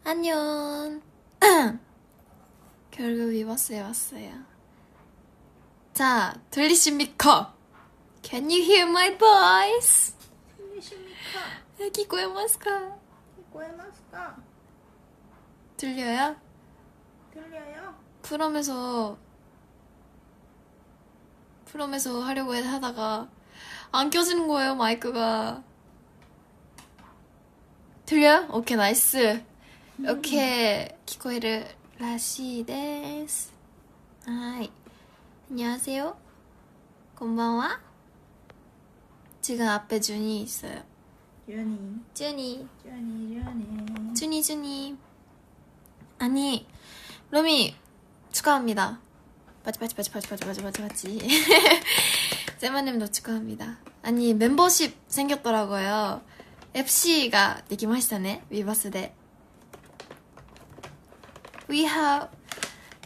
안녕. 결국 위버스에 왔어요. 자, 들리십니까? Can you hear my voice? 聞こえますか? 聞こえますか? 들려요? 들려요? 프롬에서 하려고 하다가 안 켜지는 거예요, 마이크가. 들려요? 오케이, 나이스. 오케이, 聞こえるらしいです. 하이. 안녕하세요. こんばんは. 지금 앞에 준이 있어요. 준이. 아니, 로미 축하합니다. 바치. 세마님도 축하합니다. 아니, 멤버십 생겼더라고요. FC가 できましたね, 위버스で.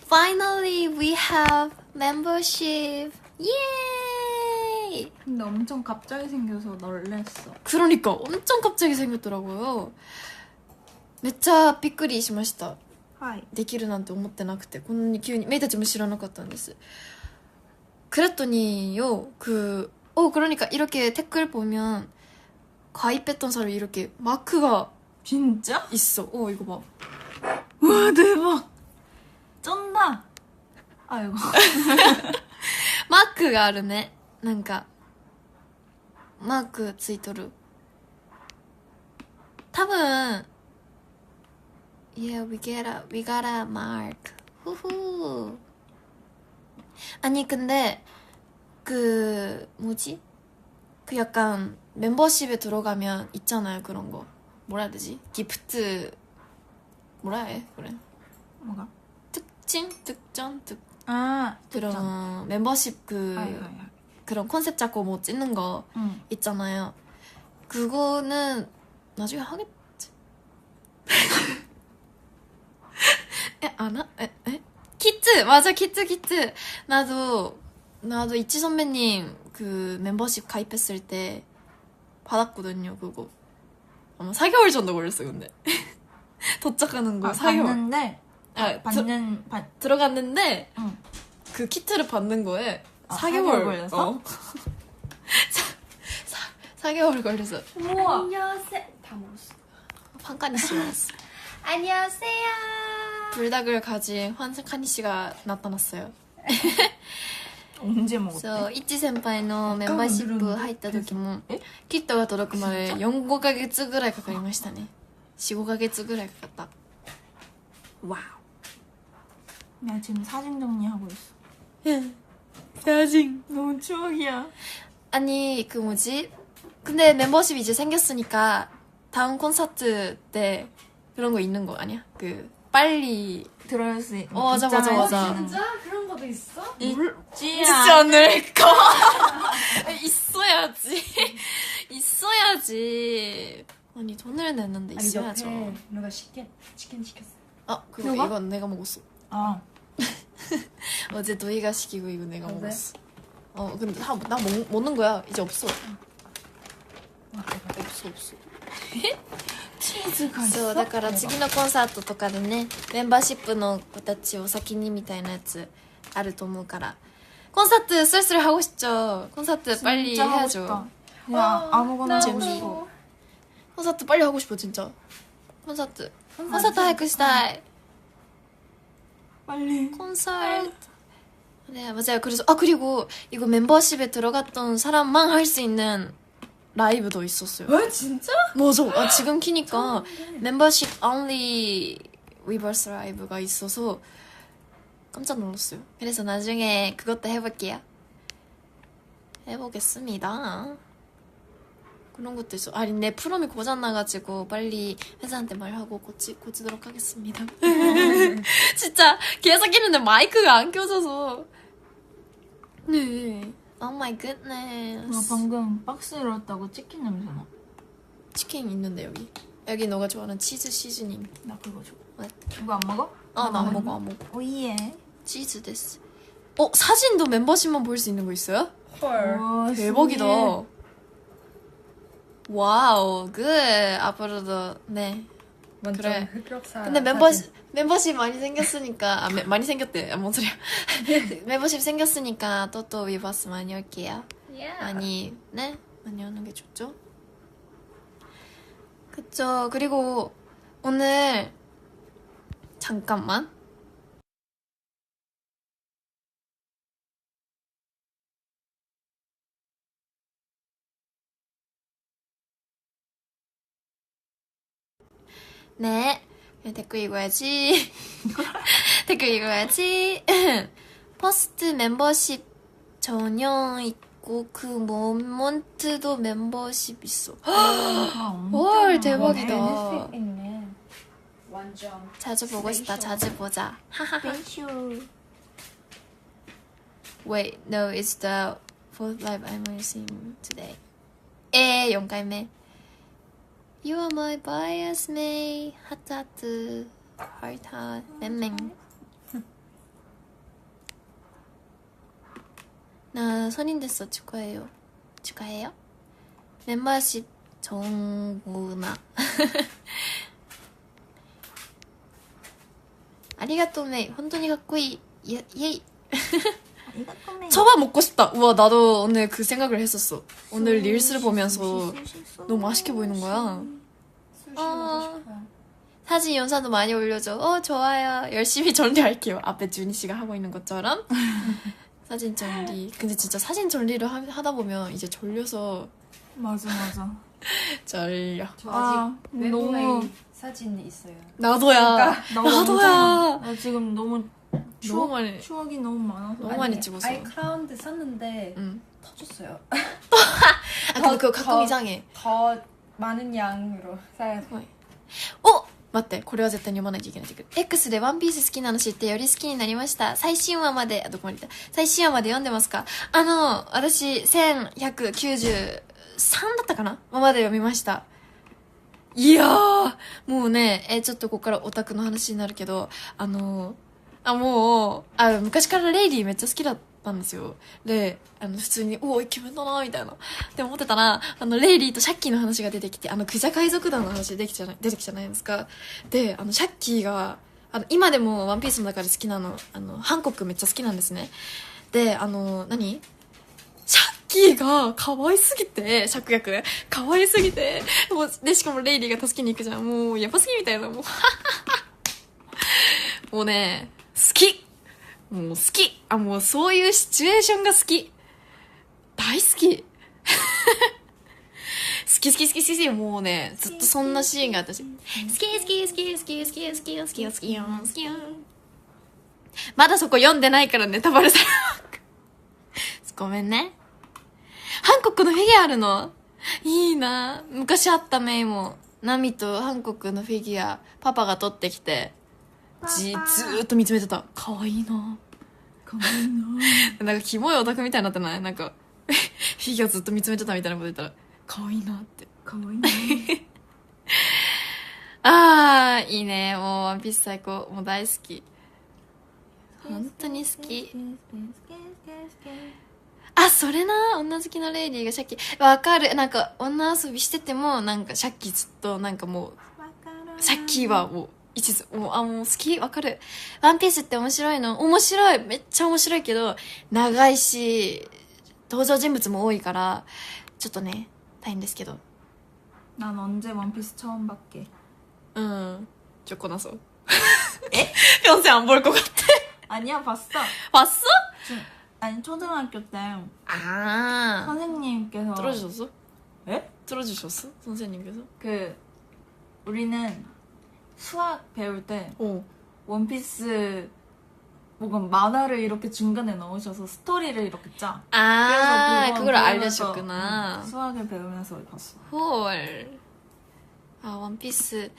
Finally we have membership. 예이! 근데 엄청 갑자기 생겨서 놀랬어. 그러니까 엄청 갑자기 생겼더라고요. めっちゃびっくりしました。はい。できるなんて思ってなくて、こんなに急にメイたちも知らなかったんです. 그랬더니요, 그러니까 이렇게 댓글 보면 가입했던 사람이 이렇게 마크가 진짜? 있어. 이거 봐. 우와, 대박. 쩐다. 아이고. マークがあるね。なんかマークついとる。多分 Yeah, we got a mark. 후후. 아니 근데 뭐지? 약간 멤버십에 들어가면 있잖아요, 그런 거. 뭐라 해야 되지? 기프트 뭐라 해? 그래. 뭐가? 특징? 특전? 아, 그런 멤버십 그런 컨셉 잡고 뭐 찍는 거 있잖아요. 그거는 나중에 하겠지? 아나? 키트! 맞아, 키트! 나도 이치 선배님 그 멤버십 가입했을 때 받았거든요, 그거. 아마 4개월 정도 걸렸어, 근데. 도착하는 거 4개월. 들어갔는데 그 키트를 받는 거에 4개월 걸렸어? 4개월 걸려서. 우와. 안녕하세요. 다 먹었어. 판카니 씨 왔어. 안녕하세요. 불닭을 가진 환카니 씨가 나타났어요. 언제 먹었대? 이치先輩の 멤버십 入った時もキットが届くまで 4,5 ヶ月ぐらいかかりましたね。 4,5 ヶ月ぐらいかかった。 와우. 나 지금 사진 정리하고 있어. 사진. 너무 추억이야. 아니 그 뭐지? 근데 멤버십 이제 생겼으니까 다음 콘서트 때 그런 거 있는 거 아니야? 빨리 들어올 수 있는. 맞아. 진짜? 그런 것도 있어? 있지 않을까? 있어야지. 아니 돈을 냈는데 있어야죠. 누가 치킨 시켰어. 그거 누가? 이건 내가 먹었어. 어제 너희가 시키고 이거 내가 먹었어. 근데 나 먹는 거야. 이제 없어. 없어. チーズがそうだから次のコンサートとかでね、メンバーシップの子たちを先にみたいなやつあると思うから。콘서트 슬슬 하고 싶죠. 콘서트 빨리 해야죠. 야, 아무거나 하고 준비. 싶어. 콘서트 빨리 하고 싶어 진짜. 콘서트 하고 싶다. 빨리. 콘서트. 네 맞아요. 그래서 그리고 이거 멤버십에 들어갔던 사람만 할 수 있는 라이브도 있었어요. 왜 진짜? 맞아. 지금 키니까 멤버십 only 위버스 라이브가 있어서 깜짝 놀랐어요. 그래서 나중에 그것도 해보겠습니다. 그런 것도 있어. 아니 내 프롬이 고장나가지고 빨리 회사한테 말하고 고치도록 하겠습니다. 진짜 계속 있는데 마이크가 안 켜져서. 네. Oh my goodness. 나 방금 박스 열었다고 치킨 냄새 나. 치킨 있는데 여기 너가 좋아하는 치즈 시즈닝. 나 그거 줘. 왜? 이거 안 먹어? 나 안 먹어. 오예. 치즈 데스. 사진도 멤버십만 볼 수 있는 거 있어요? 헐. 대박이다. 와우, 굿. 앞으로도 네 완전 그래. 흑역사. 근데 멤버십 많이 생겼으니까 많이 생겼대. 뭔 소리야. 멤버십 생겼으니까 또 위버스 많이 올게요. 많이 오는 게 좋죠. 그쵸. 그리고 오늘 잠깐만. 네. 댓글 읽어야지. 댓글 읽어야지. 퍼스트 멤버십 전혀 있고 그 모먼트도 멤버십 있어. 헐 대박이다. 베네핏 있네. 완전. 자주 보고 싶다. 자주 보자. 하하하. 벤슈. Wait, no, it's the fourth live I'm releasing today. 4回目. You are my bias, May. 하트 하트. heart heart. 맹맹. 나 선임 됐어. 축하해요. 축하해요. 멤버십 정구나. 아리가또 메이. 혼돈이 가꼬이. 예이. 초밥 먹고 싶다. 우와 나도 오늘 그 생각을 했었어. 오늘 릴스를 보면서 너무 맛있게 보이는 거야. 수시 먹고 싶어. 사진 영상도 많이 올려줘. 좋아요. 열심히 정리할게요. 앞에 준희 씨가 하고 있는 것처럼. 사진 정리. 근데 진짜 사진 정리를 하다 보면 이제 졸려서 맞아. 졸려. 저 아직 외모의 너무 사진이 있어요. 나도야. 나도야. 나 지금 너무 너무 많이 추억이 너무 많아서. 너무 많이 찍었어. 아이클라우드 썼는데 응. 터졌어요. 근데 그거 가끔 이상해. 더 많은 양으로 쌓여서. 待って、これは絶対に読まないといけない。X でワンピース好きなの知ってより好きになりました。最新話まで、どこまで言った最新話まで読んでますか？私、1193だったかなまで読みました。いやー、もうね、ちょっとここからオタクの話になるけど、昔からレイリーめっちゃ好きだったんですよ。で、普通に、イケメンだなみたいな。って思ってたら、レイリーとシャッキーの話が出てきて、クジャ海賊団の話出てきたじゃないですか。で、シャッキーが、今でもワンピースの中で好きなの、ハンコックめっちゃ好きなんですね。で、シャッキーが可愛すぎて、シャクヤクね。可愛すぎて、で、しかもレイリーが助けに行くじゃん。もう、やばすぎみたいな、もう、もうね、好きもう好きもうそういうシチュエーションが好き大好き好きもうね、ずっとそんなシーンが私、好きまだそこ読んでないからネタバレされごめんね。ハンコックのフィギュアあるのいいな。昔あったメイもナミとハンコックのフィギュアパパが取ってきてずーっと見つめてた。かわいいな。なんかキモいオタクみたいになってない？なんかフィギュアずっと見つめてたみたいなこと言ったらかわいいなって。かわいいな。いいね。もうワンピース最高。もう大好き。本当に好き。それな。女好きのレイリーがシャッキー。わかる。なんか女遊びしててもなんかシャッキーずっとなんかもうシャッキーはもうもう好きわかる。ワンピースって面白いの？面白い。めっちゃ面白いけど、長いし、登場人物も多いから、ちょっとね、大変ですけど。 난 언제 원피스 처음 봤게? 조금 나서. 평생 안 볼 것 같아. 아니야, 봤어. 봤어? 아니, 초등학교 때 아. 선생님께서 들어주셨어? 에? 들어주셨어? 선생님께서? 우리는 수학 배울 때 어. 원피스 뭔가 만화를 이렇게 중간에 넣으셔서 스토리를 이렇게 짜. 그걸 알려줬구나. 수학을 배우면서 봤어. 헐. 원피스.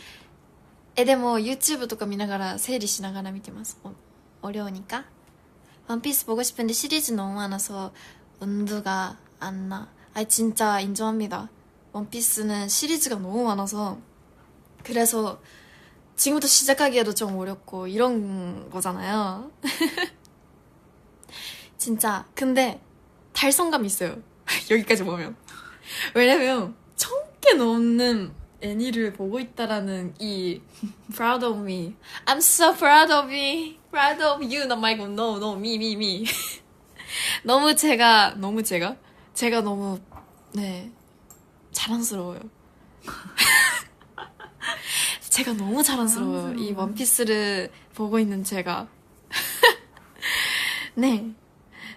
でも YouTube とか見ながら整理しながら見てます。어려우니까. 원피스 보고 싶은데 시리즈 너무 많아서 엄두가 안 나. 진짜 인정합니다. 원피스는 시리즈가 너무 많아서 그래서 지금부터 시작하기에도 좀 어렵고 이런 거잖아요. 진짜 근데 달성감 있어요. 여기까지 보면. 왜냐면 1000개 넘는 애니를 보고 있다라는 이 proud of me. I'm so proud of me. proud of you. 나 말고 no, no, me. 너무 제가 너무 네 자랑스러워요. 제가 너무 자랑스러워요. 이 원피스를 보고 있는 제가. 네,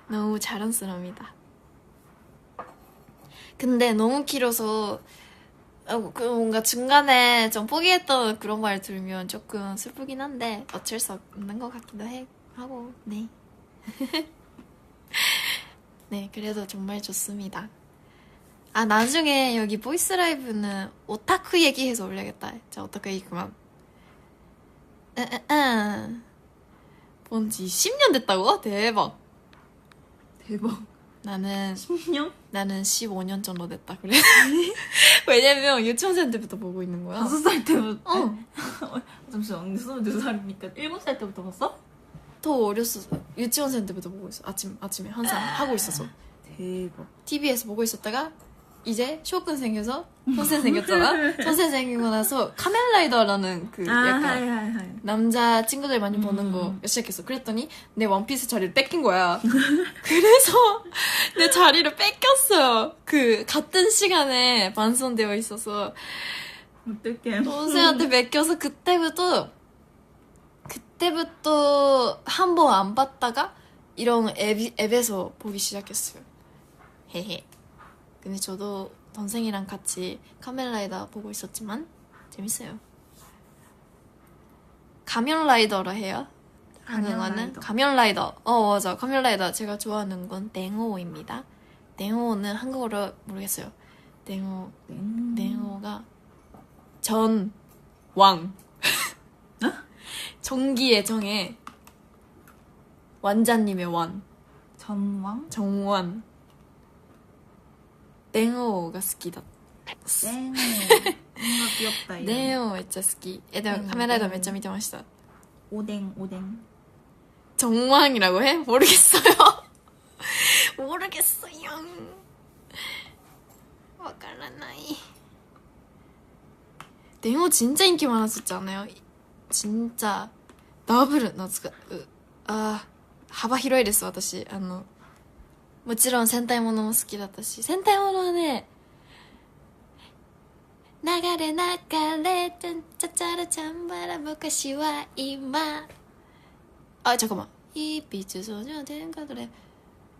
너무 자랑스럽니다. 근데 너무 길어서 뭔가 중간에 좀 포기했던 그런 말 들으면 조금 슬프긴 한데 어쩔 수 없는 것 같기도 하고 네. 네, 그래도 정말 좋습니다. 아, 나중에 여기 보이스 라이브는 오타쿠 얘기해서 올려야겠다. 자, 오타쿠 얘기 그만. 본지 10년 됐다고? 대박. 나는 10년? 나는 15년 정도 됐다. 그래. 왜냐면 유치원생 때부터 보고 있는 거야. 5살 때부터? 어. 잠시만, 22살이니까 7살 때부터 봤어? 더 어렸어. 유치원생 때부터 보고 있어. 아침에 항상 하고 있어서. 대박. TV에서 보고 있었다가 이제 쇼군 생겨서 선생 생겼잖아. 선생 생기고 나서 카멘라이더라는 그 약간 하이. 남자 친구들 많이 보는 거 시작했어. 그랬더니 내 원피스 자리를 뺏긴 거야. 그래서 내 자리를 뺏겼어요. 그 같은 시간에 방송되어 있어서 어떡해. 선생한테 맡겨서 그때부터 한 번 안 봤다가 이런 앱에서 보기 시작했어요. 헤헤. 근데 저도 동생이랑 같이 카멘라이더 보고 있었지만 재밌어요. 가면라이더라 해요. 한국어는 가면라이더. 맞아. 가면라이더. 제가 좋아하는 건 땡오입니다. 땡오는 한국어로 모르겠어요. 땡오가 전왕. 정기의 정에 완자님의 완. 전왕? 정완. 땡오가 好きだ. 땡. 뭔가 귀엽다. 이거. ネオめっちゃ好き。でもカメライダーめっちゃ見てました。 오뎅. 정왕이라고 해? 모르겠어요. 모르겠어요. わからない. 네오 진짜 인기 많았었잖아요. 진짜 더블幅広いです私。もちろん戦隊ものも好きだったし、戦隊ものはね、流れ流れちゃんちゃちゃらちゃんばら昔は今、잠깐만。一筆少女天下どれ、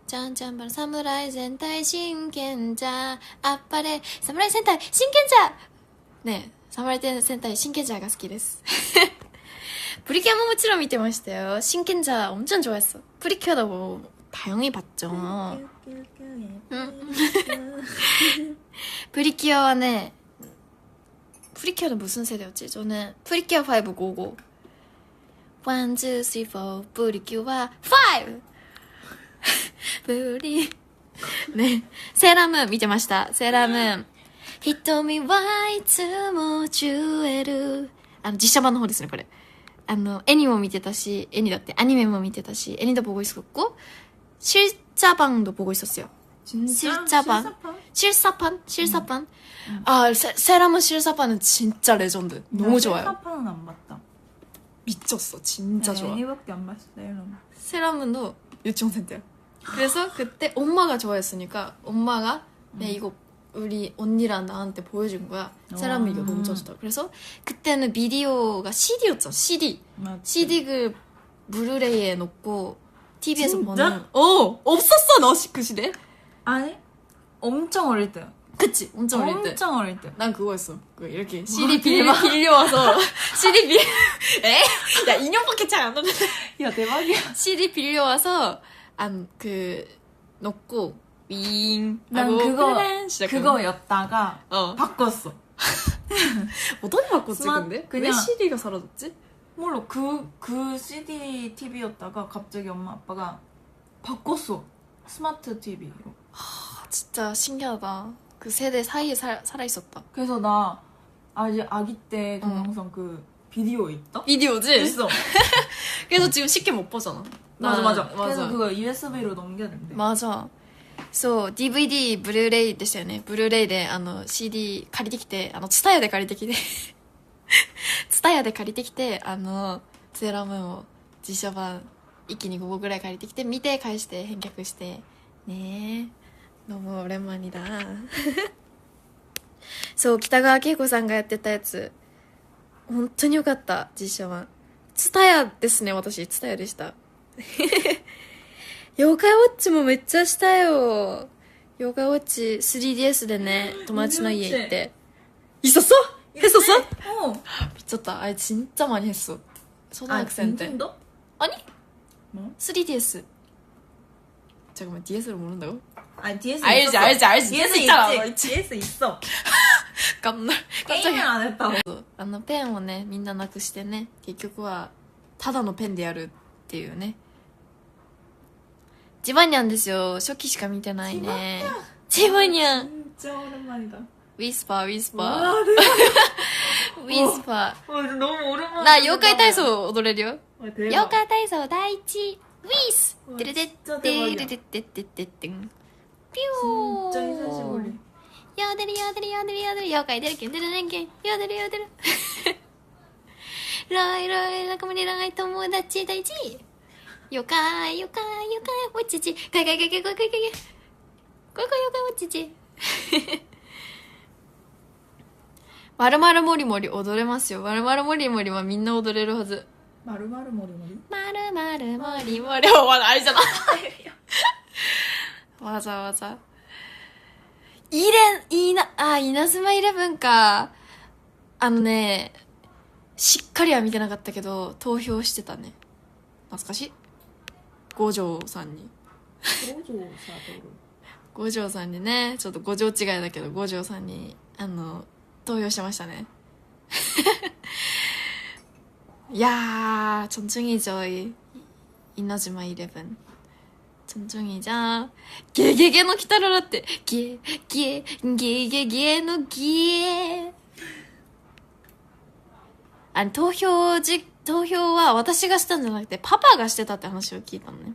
ちゃんちゃんばら侍戦隊真剣じゃ、あっぱれ侍戦隊真剣じゃねえ、侍戦隊真剣じゃが好きです。プリキュアももちろん見てましたよ。真剣じゃ엄청 좋아했어。プリキュアだも다영이 봤죠. 프리키어는 무슨 세대였지? 저는 프리키어 5 고고 1, 2, 3, 4 프리키어 5 네 세라문 見てました 세라문瞳はいつもジュエル実写版の方ですねこれ絵にも見てたし絵にだってアニメも見てたし絵に도 보고 있었고 실사방도 보고 있었어요. 진짜? 실사판? 아, 세라문 실사판은 진짜 레전드. 너무 좋아요. 실사판은 안 봤다. 미쳤어. 진짜 좋아. 애니밖에 안 봤어, 세라문. 세라문도 유치원생 때야. 그래서 그때 엄마가 좋아했으니까 엄마가 이거 우리 언니랑 나한테 보여준 거야. 세라문 이거 너무 좋다. 그래서 그때는 비디오가 CD였잖아. CD. 맞지. CD를 블루레이에 넣고 TV에서 진짜? 보는 없었어 너 그 시대? 아니 엄청 어릴 때야. 그치 엄청 어릴 때. 엄청 어릴 때. 난 그거였어. 그 이렇게 CD 빌려와서 CD 에? 야 인형밖에 잘 안 나는데. 야 대박이야. CD 빌려와서 넣고 윙. 난 그거였다가 바꿨어. 어떻게 바꿨지 근데? 왜 그냥 CD가 사라졌지? 몰라 그 CD TV였다가 갑자기 엄마 아빠가 바꿨어. 스마트 TV로. 진짜 신기하다. 그 세대 사이에 살아있었다. 그래서 나 아직 아기 때 동영상 그 비디오 있다? 비디오지? 있어. 그래서 지금 쉽게 못 보잖아. 맞아. 그래서 그거 USB로 넘겨야 된대. 맞아. そう DVD ブルーレイでしたよね。ブルーレイでCD 借りてきてTSUTAYAで借りてきてTSUTAYAで借りてきてセーラームーンを実写版一気に5個ぐらい借りてきて見て返して返却してねえどうもレマニだそう北川景子さんがやってたやつ本当によかった実写版。TSUTAYAですね。私TSUTAYAでした妖怪ウォッチもめっちゃしたよ。妖怪ウォッチ 3DS でね友達の家行って있었어? 했었어? 미쳤다. 아니 진짜 많이 했어. 초등학생 때. 닌텐도? 아니? 뭐? 3DS. 잠깐만 DS를 모른다고? 아니 DS 알지 있었어. 알지 DS 있잖아. 있지. DS 있어. 깜짝 게임을 안 했다고. ペンをねみんななくしてね結局はただのペンでやるっていうね。ジバニャンですよ。初期しか見てないね。ジバニャン 진짜 오랜만이다. ウィスパーウィスパ 와, ーウィスパ 너무 오랜만에. ーな妖怪体操踊れるよ。 대박. 妖怪体操第一ウィスわテレテッ 진짜 テ 대박이야. レテッテッテッテッテンピュー 진짜 이사시골이. よでるよでるよでるよでる妖怪出るけん出るねんけんよでるよでるライライ仲間にライ友達第一妖怪妖怪妖怪おちちかいかいかいかいかいかいかいかいかい妖怪おちちまるまるもりもり踊れますよ。まるまるもりもりはみんな踊れるはず。 마루마루 머리머리? まるまるもりもりはまだあれじゃないわざわざ稲妻イレブンか。しっかりは見てなかったけど投票してたね。懐かしい。五条さんに 도조 사도로. 五条さんにねちょっと五条違いだけど五条さんに投票してましたねいやー전중이죠稲妻イレブン전중이자ゲゲゲの鬼太郎だってゲゲゲゲゲのゲ投票は私がしたんじゃなくてパパがしてたって話を聞いたのね。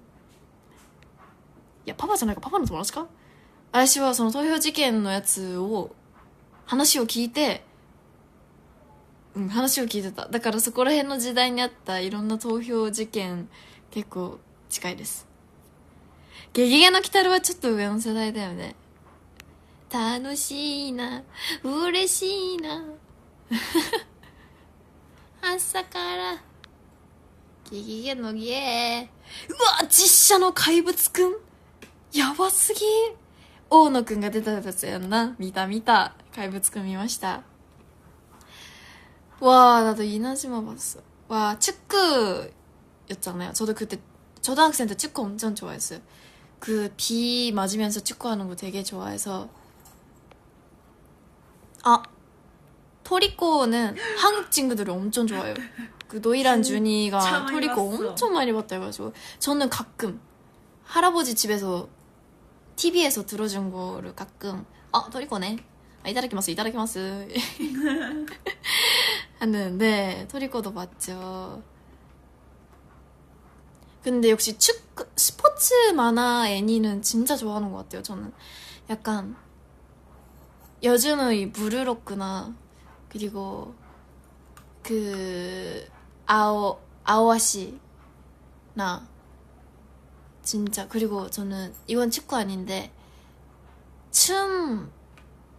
いやパパじゃないかパパの友達か。私はその投票事件のやつを話を聞いて話を聞いてた。だからそこら辺の時代にあったいろんな投票事件結構近いです。ゲゲゲの鬼太郎はちょっと上の世代だよね。楽しいな嬉しいな朝からゲゲゲのゲー。うわ実写の怪物くんやばすぎ。大野くんが出たやつやんな。見た怪物くん見ました。와 나도 이나즈마 봤어. 와 축구였잖아요. 저도 그때 초등학생 때 축구 엄청 좋아했어요. 그 비 맞으면서 축구하는 거 되게 좋아해서. 토리코는 한국 친구들이 엄청 좋아해요. 그 노이란 준이가 토리코 봤어. 엄청 많이 봤다 해가지고 저는 가끔 할아버지 집에서 TV에서 들어준 거를 가끔 토리코네. 이타다키마스 하는데 토리코도 봤죠. 근데 역시 스포츠 만화 애니는 진짜 좋아하는 것 같아요. 저는 약간 요즘의 무르로크나 그리고 그 아오아시나 진짜. 그리고 저는 이건 축구 아닌데 춤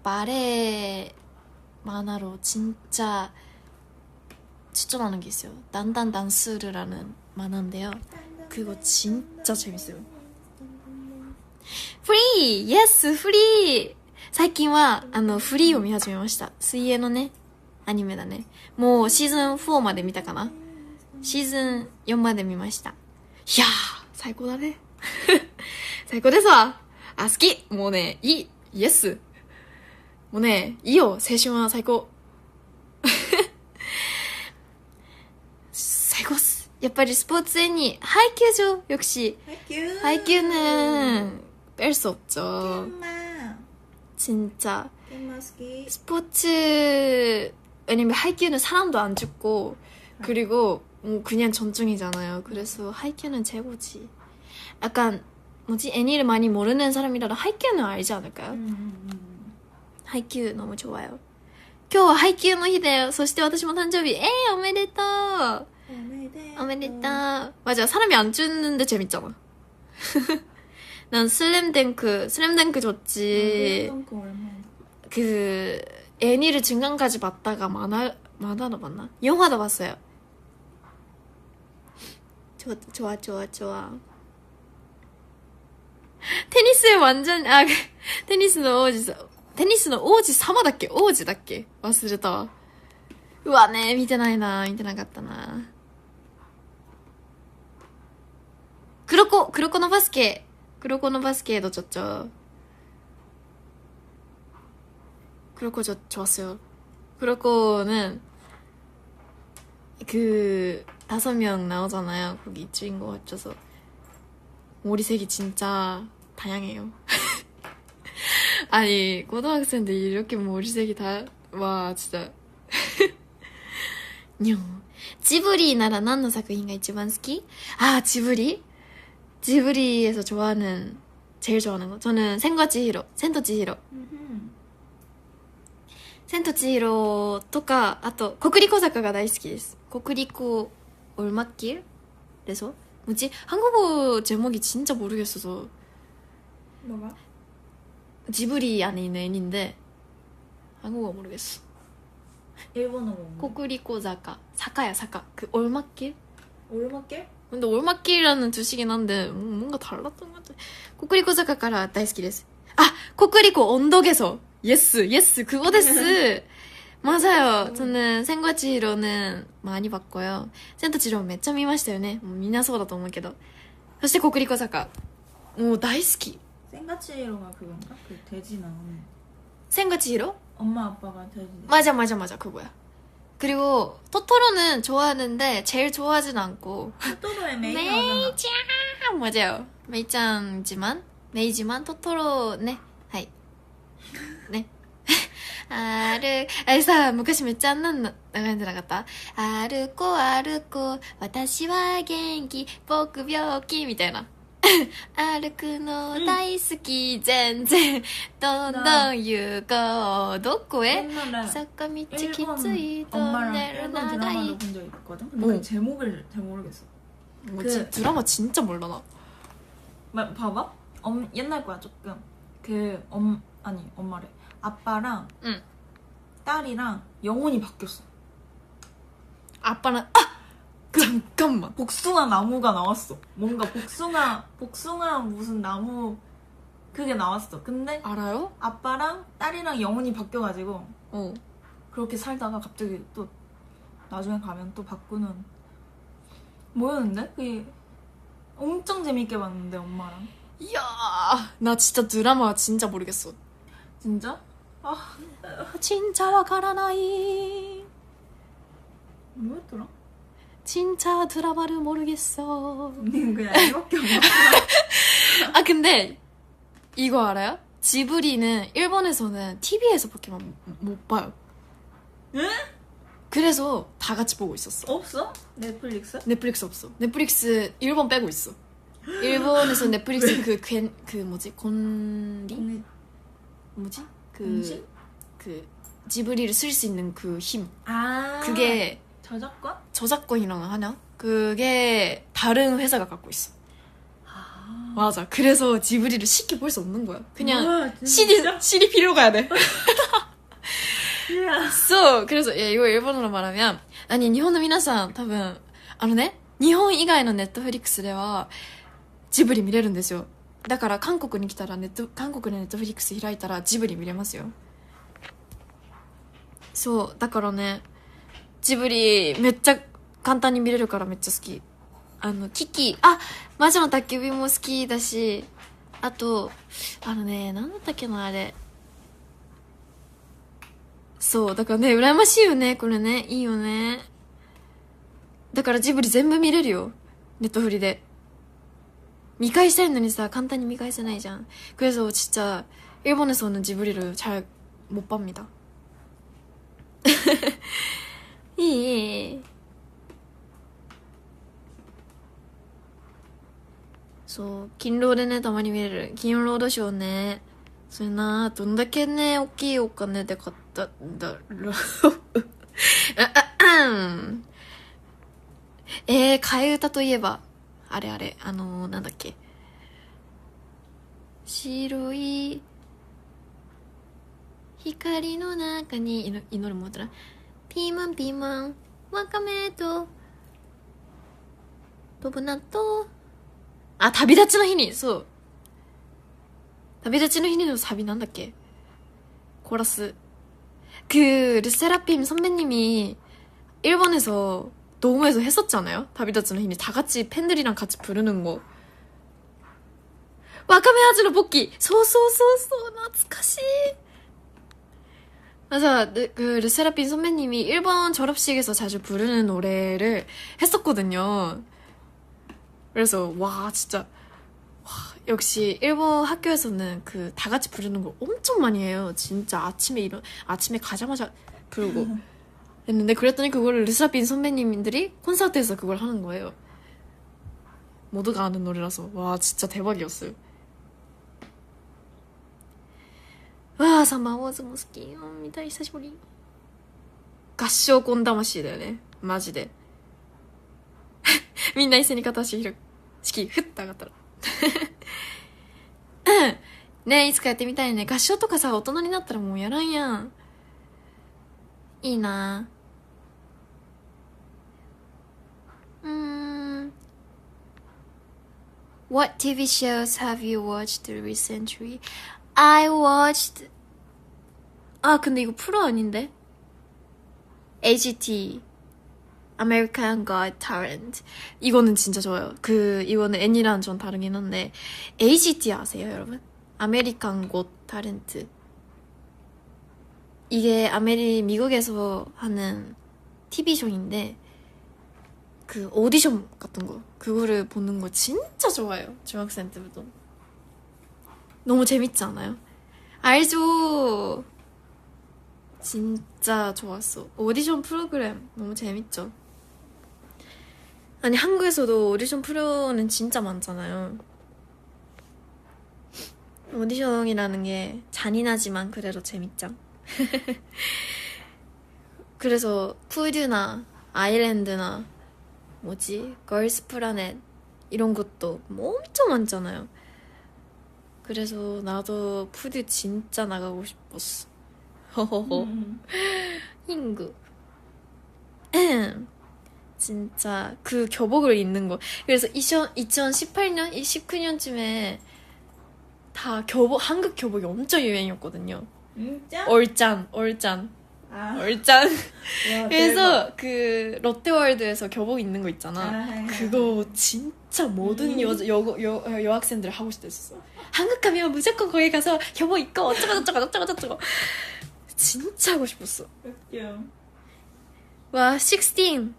바레 만화로 진짜 추천하는 게 있어요. 난단 단스르라는 만화인데요. 그거 진짜 재밌어요. 프리! 예스! 프리! 最近はフリーを見始めました。水泳のねアニメだね。もうシーズン4まで見たかな。シーズン4まで見ました。いやー最高だね最高ですわ。好き。もうねいい。イエス。もうねいいよ。青春は最高最高っす。やっぱりスポーツ애니 하이큐죠. 역시 하이큐는 뺄 수 없죠. 진짜 스포츠. 왜냐면 하이큐는 사람도 안 죽고 그리고 그냥 전중이잖아요. 그래서 하이큐는 최고지. 약간 뭐지? 애니를 많이 모르는 사람이라도 하이큐는 알지 않을까요? 하이큐 너무 좋아요. 今日は配給の日だよ。そして私も誕生日。おめでとう。おめでとう。맞아. 사람이 안 주는데 재밌잖아. 난 슬램덩크 좋지. 그 애니를 중간까지 봤다가 만화도 봤나? 영화도 봤어요. 좋아. 테니스 완전テニスの王子様だっけ王子だっけ忘れたわ。うわね、見てないな。見てなかったな。黒子のバスケ도 좋죠. 그렇고 좋았어요. 그렇고는 그 5명 나오잖아요. 거기 주인공 합쳐서 머리색이 진짜 다양해요. 아니 고등학생들 이렇게 머리색이 다 와 진짜. 지브리 나라 何の作品が一番好き? 아 지브리에서 제일 좋아하는 거 저는 센과千と千尋とかあと国立小坂が大好きです.国立올맛길?그래서 뭐지? 한국어 제목이 진짜 모르겠어서. 뭐가? 지브리 안에 있는 애니인데 한국어 모르겠어. 일본어로 뭔가? 코쿠리코자카 사카야 사카 그 올맛길? 올맛길? 근데 올맛길이라는 뜻이긴 한데 뭔가 달랐던 것 같아. 코쿠리코자카から大好きです. 아! 코쿠리코 언덕에서 예스 그거 데스. 맞아요. 저는 센과千尋는 많이 봤고요. 센과千尋 めっちゃ見ましたよね. みんなそうだと思うけど. そしてコクリコ坂もう大好き. 센과千尋가 그건가? 그 돼지 나오는. 센과千尋? 엄마 아빠가 돼지. 맞아 그거야. 그리고 토토로는 좋아하는데 제일 좋아하진 않고. 토토로의 메이잖아. 맞아요. 메이짱이지만 토토로 네. 하이. 네. 사昔めっちゃあんなん流れてなかった？歩こ私は元気僕病気みたいな。歩くの大好き全然どんどん行こうどこへ 옛날에坂道きついトン 엄마랑 ネル 일본 長 드라마도 い 본 적 있거든? 근데 그 제목을 잘 모르겠어. 뭐지? 드라마 진짜 몰라 나. 봐봐. 옛날 거야 조금. 엄마래. 아빠랑 응. 딸이랑 영혼이 바뀌었어. 아빠는 잠깐만. 복숭아 나무가 나왔어. 뭔가 복숭아 무슨 나무 그게 나왔어. 근데 알아요? 아빠랑 딸이랑 영혼이 바뀌어가지고 그렇게 살다가 갑자기 또 나중에 가면 또 바꾸는 뭐였는데? 그게 엄청 재밌게 봤는데 엄마랑. 이야 나 진짜 드라마 진짜 모르겠어. 진짜? 진짜 와가라나이. 뭐였더라? 진짜 드라마를 모르겠어. 언니는 그냥 이밖에 안 봤어. 아 근데 이거 알아요? 지브리는 일본에서는 TV에서밖에 못 봐요. 응? 그래서 다 같이 보고 있었어. 없어? 넷플릭스? 넷플릭스 없어. 넷플릭스 일본 빼고 있어. 일본에서 넷플릭스 그 뭐지? 곤리? 뭐지? 음식? 그 지브리를 쓸 수 있는 그 힘. 아 그게 저작권? 저작권이라고 하냐? 그게 다른 회사가 갖고 있어. 맞아. 그래서 지브리를 쉽게 볼 수 없는 거야. 그냥 우와, CD 필요 가야 돼. Yeah. So, 그래서 이거 일본어로 말하면 아니, 일본의 皆さん 多分 日本以外の 넷플릭스 では ジブリ見れるんですよ。だから韓国に来たら韓国で 넷플릭스 開いたらジブリ見れますよ。そうだからねジブリめっちゃ簡単に見れるからめっちゃ好き。キキ魔女の宅急便も好きだし、あとなんだったっけなあれ。そうだからね羨ましいよねこれね。いいよね。だからジブリ全部見れるよネットフリで。見返したいのにさ簡単に見返せないじゃん。그래서 진짜 일본에서는 지브리를 잘 못 봅니다. そう勤労でねたまに見れる金労働省ね。それなどんだけね大きいお金で買ったんだろう替え歌といえばあれなんだっけ、白い光の中に祈るもんだな。ピーマンわかめと飛ぶ納豆。あ、旅立ちの日に、そう。旅立ちの日のサビなんだっけ? 코러스. 르세라핌 선배님이 일본에서 도움에서 했었잖아요. 다비다츠의 힘이 다 같이 팬들이랑 같이 부르는 거. 와카메 아즈의 복귀. 소소소소 懐かしい. 맞아. 르세라핌 선배님이 일본 졸업식에서 자주 부르는 노래를 했었거든요. 그래서 와 진짜 역시 일본 학교에서는 그 다 같이 부르는 걸 엄청 많이 해요. 진짜 아침에 가자마자 부르고 했는데 그랬더니 그거를 르세라핌 선배님들이 콘서트에서 그걸 하는 거예요. 모두가 아는 노래라서 와 진짜 대박이었어요. 와 사마워즈 모스키 미타 히사시부리. 合唱コン魂だよねマジで。みんな一斉に片足広く式ふって上がったらねえいつかやってみたいね。合唱とかさ大人になったらもうやらんやん。いいな。What TV shows have you watched recently? I watched 아 근데 이거 프로 아닌데? AGT American Got Talent. 이거는 진짜 좋아요. 이거는 애니랑 좀 다르긴 한데 AGT 아세요 여러분? American Got Talent. 이게 미국에서 하는 TV쇼인데 그 오디션 같은 거 그거를 보는 거 진짜 좋아요. 중학생 때부터. 너무 재밌지 않아요? 알죠? 진짜 좋았어. 오디션 프로그램 너무 재밌죠? 아니 한국에서도 오디션 프로는 진짜 많잖아요. 오디션이라는 게 잔인하지만 그래도 재밌죠. 그래서 푸드나 아일랜드나 걸스 플라넷 이런 것도 뭐 엄청 많잖아요. 그래서 나도 푸드 진짜 나가고 싶었어. 허허허. 힝구. 진짜 그 교복을 입는 거. 그래서 2018년, 19년쯤에 다 한국 교복이 엄청 유행이었거든요. 진짜? 얼짠. 아. 얼짠. 와, 그래서 대박. 그 롯데월드에서 교복 입는 거 있잖아. 그거 진짜 모든 여학생들이 하고 싶었어. 한국 가면 무조건 거기 가서 교복 입고 어쩌고 진짜 하고 싶었어. 웃겨. 와, 16.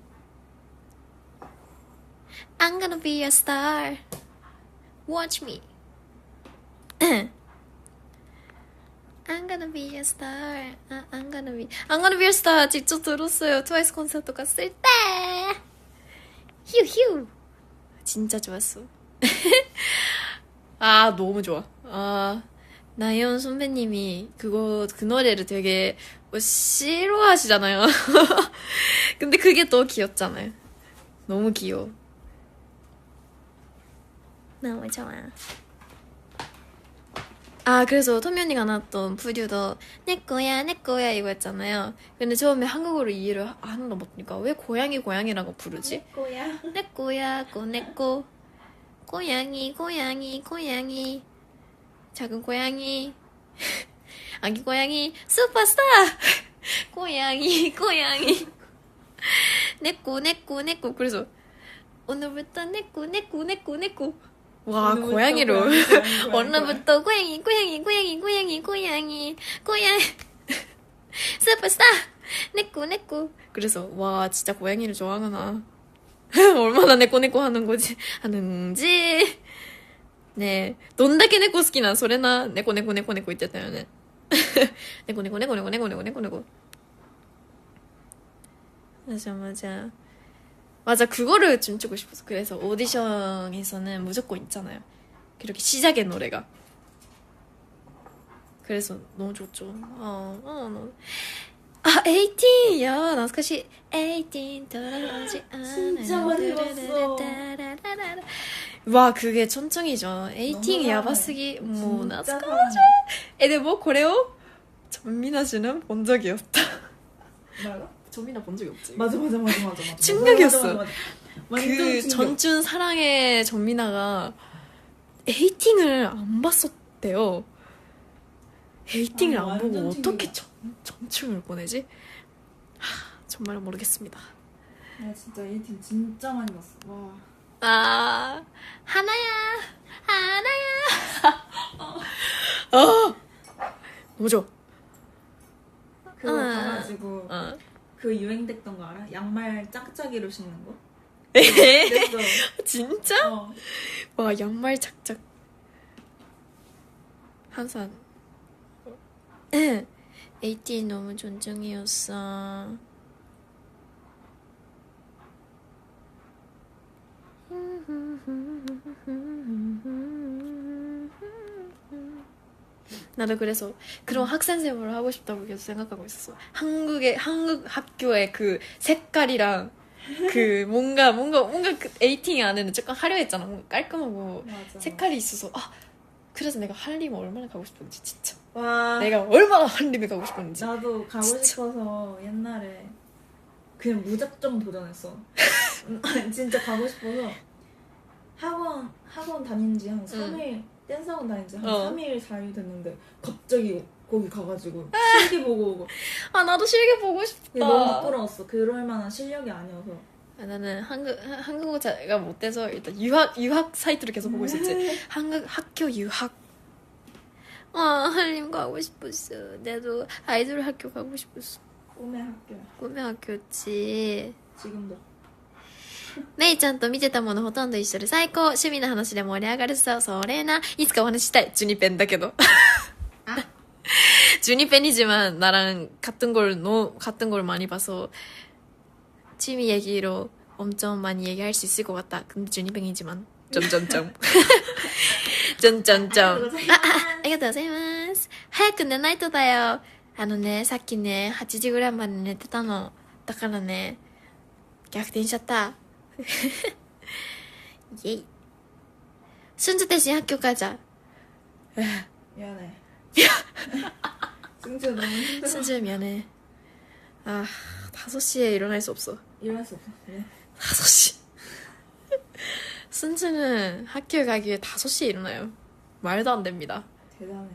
I'm gonna be a star. Watch me. I'm gonna be a star. I'm gonna be a star. 직접 들었어요. 트와이스 콘서트 갔을 때. 휴. 진짜 좋았어. 아, 너무 좋아. 아, 나연 선배님이 그 노래를 되게 싫어하시잖아요. 근데 그게 더 귀엽잖아요. 너무 귀여워. 너무 좋아. 아 그래서 토미언니가 나왔던 푸듀도 내 거야 이거 했잖아요. 근데 처음에 한국어로 이해를 하나도 못하니까 왜 고양이라고 부르지? 내 거야 내꺼 고양이 작은 고양이 아기 고양이 슈퍼스타 고양이 내꺼 그래서 오늘부터 내꺼 와 고양이로 오늘부터 고양이 슈퍼스타 내꺼 그래서 와 진짜 고양이를 좋아하구나. 얼마나 내꺼 하는지 네 돈다케 내꺼 好きなそれな猫言ってたよね。猫맞아 맞아, 그거를 춤추고 싶었어. 그래서 오디션에서는 무조건 있잖아요. 그렇게 시작의 노래가. 그래서 너무 좋죠. 에이틴이야. 懐かしい. 에이틴 돌아오지 않아. 진짜 많이 봤어. 와, 그게 천청이죠. 에이틴 야바스기. 뭐, 진짜 懐かしい. 사랑해. 근데 뭐, これを 전민아 씨는 본 적이 없다. 뭐라고? 전민아 본 적이 없지. 맞아. 충격이었어. 맞아. 그 충격. 전준 사랑의 전민아가 에이팅을 안 봤었대요. 에이팅을 아니, 안 보고 완전 어떻게 충격이야. 전충을 보내지? 정말 모르겠습니다. 나 진짜 이 팀 진짜 많이 봤어. 와. 하나야. 너무 좋아. 그거 봐가지고 어. 그 유행됐던 거 알아? 양말 짝짝이로 신는 거? 에? 그랬어. 진짜? 어. 와, 양말 착착. 항상 에이틴 너무 존중이었어. 나도 그래서 그런 학생 생활을 하고 싶다고 계속 생각하고 있었어. 한국 학교의 그 색깔이랑 그 뭔가 그 에이팅 안에는 조금 화려했잖아. 뭔가 깔끔하고 맞아. 색깔이 있어서 그래서 내가 한림 얼마나 가고 싶었는지 진짜. 와. 내가 얼마나 한림에 가고 싶었는지. 나도 가고 진짜. 싶어서 옛날에 그냥 무작정 도전했어. 진짜 가고 싶어서 학원 다닌 지 한 3일 댄스 학원 다닌 지 한 3일 4일 됐는데 갑자기 거기 가가지고 실기 보고 오고. 나도 실기 보고 싶다. 너무 부끄러웠어. 그럴 만한 실력이 아니어서. 나는 한국어가 못 돼서 일단 유학 사이트를 계속 보고 있었지. 한국 학교 유학. 한림 가고 싶었어. 나도 아이돌 학교 가고 싶었어. 꿈의 학교야. 꿈의 학교였지. 지금도. メイちゃんと見てたものほとんど一緒で最高。趣味の話で盛り上がるさ。それな。いつかお話ししたい。ジュニペンだけど。주니팬이지만 나랑 같은 걸 많이 봐서 취미 얘기로 엄청 많이 얘기할 수 있을 것 같다. 근데 주니팬이지만 점점점. 점점점. ありがとうございます。早く寝ないとだよ。さっきね、8時ぐらいまで寝てたの。だからね、逆転しちゃった。イェイ。순주 대신 학교 가자. 미안해. 승주 너무 힘들어. 순주 미안해. 5시에 일어날 수 없어. 일어날 수 없어. 그래. 5시. 순주는 학교에 가기 위해 5시에 일어나요. 말도 안 됩니다. 대단해.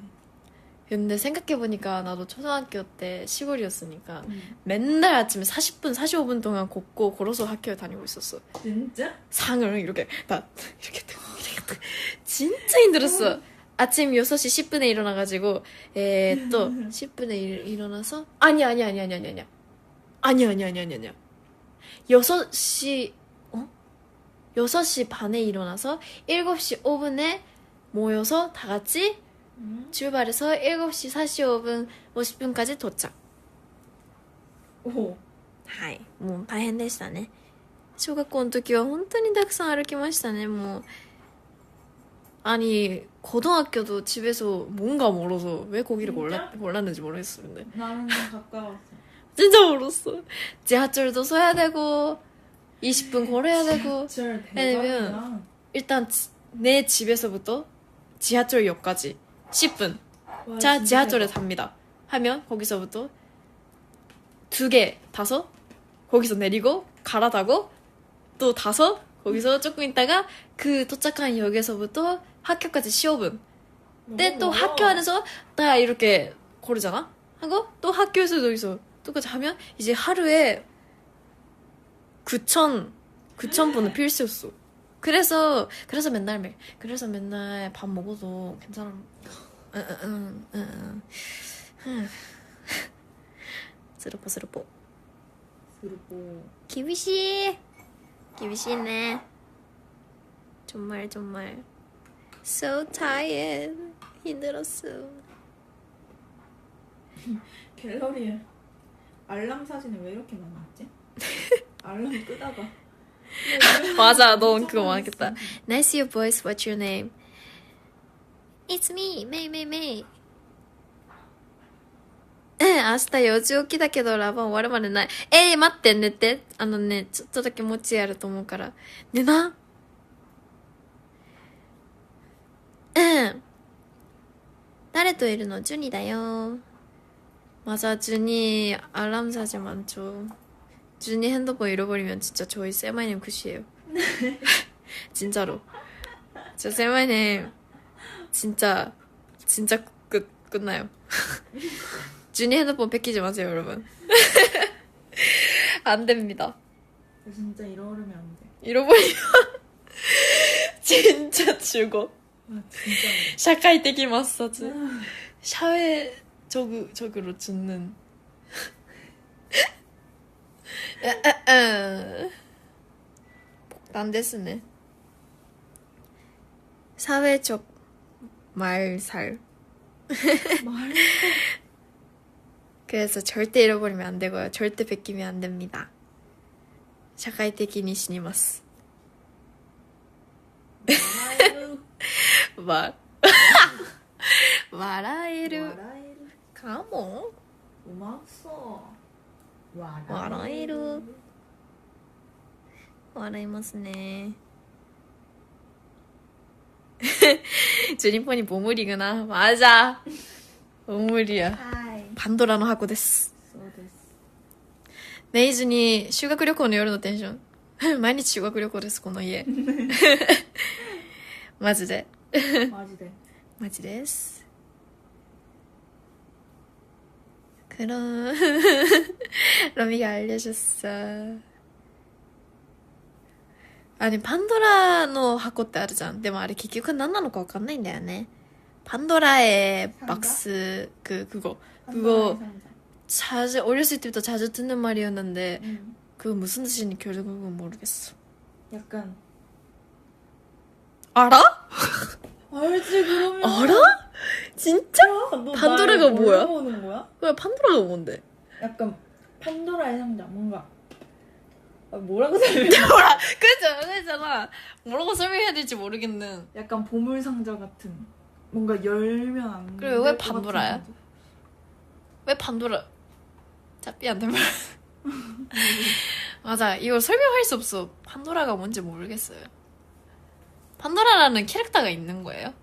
근데 생각해보니까 나도 초등학교 때 시골이었으니까 맨날 아침에 40분, 45분 동안 걷고 걸어서 학교에 다니고 있었어. 진짜? 상을 이렇게 진짜 힘들었어. 아침 6시 10분에 일어나가지고 또 10분에 일어나서 아니야 6시 반에 일어나서 7시 5분에 모여서 다 같이 출발해서 7시 45분 50분까지 도착. 오. はいもう大変でしたね。小学校の時は本当にたくさん歩きましたね。もう아니 고등학교도 집에서 뭔가 멀어서 왜 거기를 몰랐는지 모르겠어. 근데 나는 가까웠어. 진짜 멀었어. 지하철도 서야 되고 20분 걸어야 되고. 지하철 왜냐면 대박이야. 일단 내 집에서부터 지하철역까지 10분. 와, 자, 진짜 지하철에 대박. 탑니다. 하면 거기서부터 2개 타서 거기서 내리고 갈아타고 또 타서 거기서 조금 있다가 그 도착한 역에서부터 학교까지 15분. 근데 또 멀어. 학교 안에서 나 이렇게 고르잖아? 하고 또 학교에서 여기서 똑같이 하면 이제 하루에 9,000분은 필수였어. 그래서 맨날 밥 먹어도 괜찮아. 스르포. 그리고 厳しいね. 정말 so tired. 힘들었어. 갤러리에 알람 사진이 왜 이렇게 많았지? 알람 끄다가 맞아, 넌 그거 많겠다. Nice your voice, what's your name? It's me, May May May. 明日4時起きだけどラバン終わるまでない。待って、寝て。ちょっとだけ持ちやると思うから。寝な。誰といるの？ジュニだよ。맞아, 준이 알람 사진 많죠. 준이 핸드폰 잃어버리면 진짜 저희 셀마이님 끝이에요. 진짜로. 저 셀마이님 진짜 끝나요. 준이 핸드폰 뺏기지 마세요, 여러분. 안 됩니다. 진짜 잃어버리면 안 돼. 잃어버리면 진짜 죽어. 진짜. 社会的抹殺. 사회적으로 죽는. 복단 됐네. 사회적 말살. 그래서 절대 잃어버리면 안 되고요. 절대 뺏기면 안 됩니다. 社会的に死にます。笑えるかも。うまそう。笑える。笑いますね。주니폰이 보물이구나. 맞아. 보물이야. 판도라의箱です。そうです。メイズに修学旅行の夜のテンション。毎日修学旅行です、この家。マジで。マジです。그럼 러미가 알려줬어. 아니 판도라의 箱ってあるじゃん。でもあれ結局何なのか分かんないんだよね。판도라의 박스 그거 자주 어렸을 때부터 자주 듣는 말이었는데 그거 무슨 뜻인지 결국은 모르겠어. 약간 알아? 알지 그러면. 알아? 진짜? 너 판도라가 뭐야? 모르는 거야? 그래 판도라가 뭔데? 약간 판도라의 상자 뭔가 뭐라고 설명해? 그랬잖아. 뭐라고 설명해야 될지 모르겠는. 약간 보물 상자 같은 뭔가 열면 안 그래 왜 판도라야? 왜 판도라? 잡비 안 되면 맞아 이걸 설명할 수 없어. 판도라가 뭔지 모르겠어요. 판도라라는 캐릭터가 있는 거예요?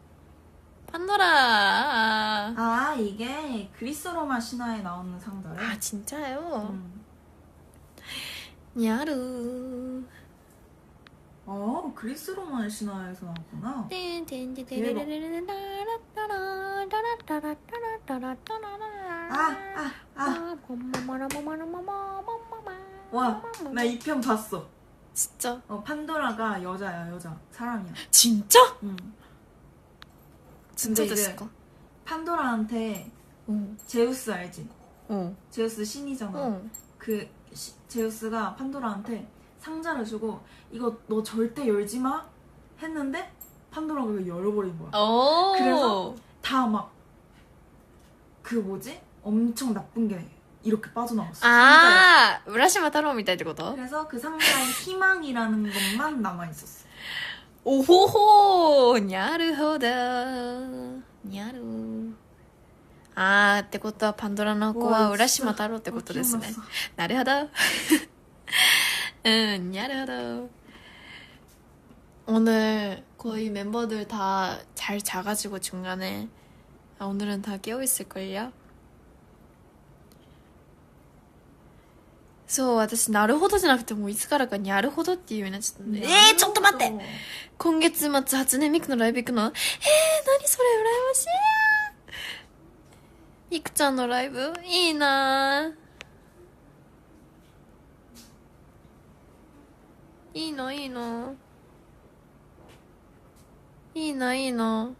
판도라. 아 이게 그리스 로마 신화에 나오는 상자예요? 아 진짜요? 야루. 그리스 로마 신화에서 나왔구나. 와, 나 이 편 봤어. 진짜? 판도라가 여자야, 여자. 사람이야. 진짜? 응. 진짜 근데 이제 됐을까? 판도라한테 제우스 알지? 제우스 신이잖아. 그 제우스가 판도라한테 상자를 주고 이거 너 절대 열지 마 했는데 판도라가 이거 열어버린 거야. 그래서 다 막 그 뭐지? 엄청 나쁜 게 이렇게 빠져나왔어. 아, 우라시마 타로みたいってこと? 그래서 그 상자에 희망이라는 것만 남아있었어. 오호호, 냐르호다, 냐르. 아, ってことはパンドラの子は浦島太郎ってことですね。なるほど。なるほど. 오늘 거의 멤버들 다 잘 자가지고 중간에 오늘은 다 깨어있을걸요? そう、私、なるほどじゃなくてもういつからかにゃるほどっていうようになっちゃったんで。ちょっと待って、今月末初音ミクのライブ行くの？何それ、羨ましい。ミクちゃんのライブいいなぁ。いいのいいの。いいな、いいな。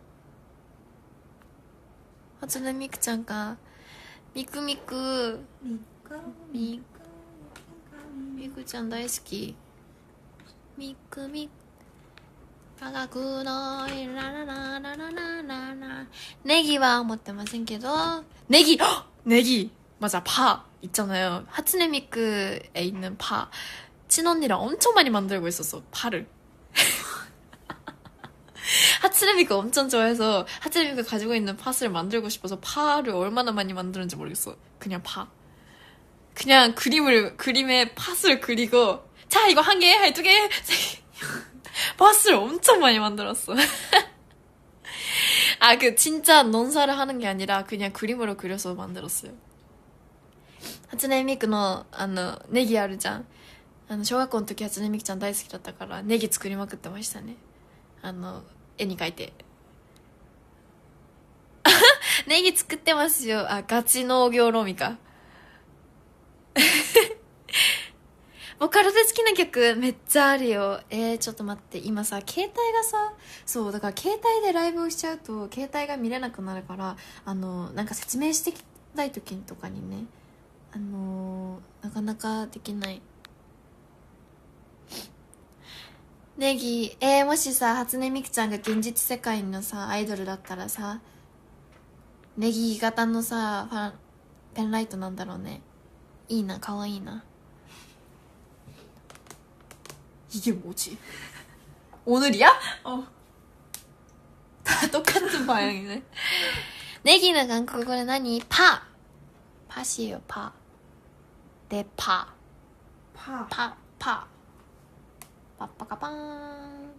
初音ミクちゃんか。ミクミク。ミクちゃん大好き。ミクミク。科学のララララララララ。ネギは持ってませんけど。ネギ! 네기! 맞아, 파 있잖아요. 하츠네미크에 있는 파. 친언니랑 엄청 많이 만들고 있었어. 파를. 하츠네미가 엄청 좋아해서 하츠네미가 가지고 있는 팥을 만들고 싶어서 파를 얼마나 많이 만드는지 모르겠어. 그냥 파. 그냥 그림에 팥을 그리고 자 이거 한 개, 한 두 개, 팥을 엄청 많이 만들었어. 아, 그 진짜 논사를 하는 게 아니라 그냥 그림으로 그려서 만들었어요. 하츠네 미クのネギあるじゃん。小学校の時ハツネミクちゃん大好きだったからネギ作りまくってましたね。絵に描いて。ネギ作ってますよ。あ、ガチ農業ロミか。ボカロで好きな曲めっちゃあるよ。ちょっと待って。今さ、携帯がさ、そう、だから携帯でライブをしちゃうと、携帯が見れなくなるから、なんか説明してきたい時とかにね、なかなかできない。ネギ、もしさ、初音ミクちゃんが現実世界のさ、アイドルだったらさ、ネギ型のさ、ペンライトなんだろうね。いいな、かわいいな。이게 뭐지? 오늘이야? 다 똑같은 방향이네. 내기는 한국어는 아니 파. 팥이에요. 파. 내 파. 파. 빠빠가빵.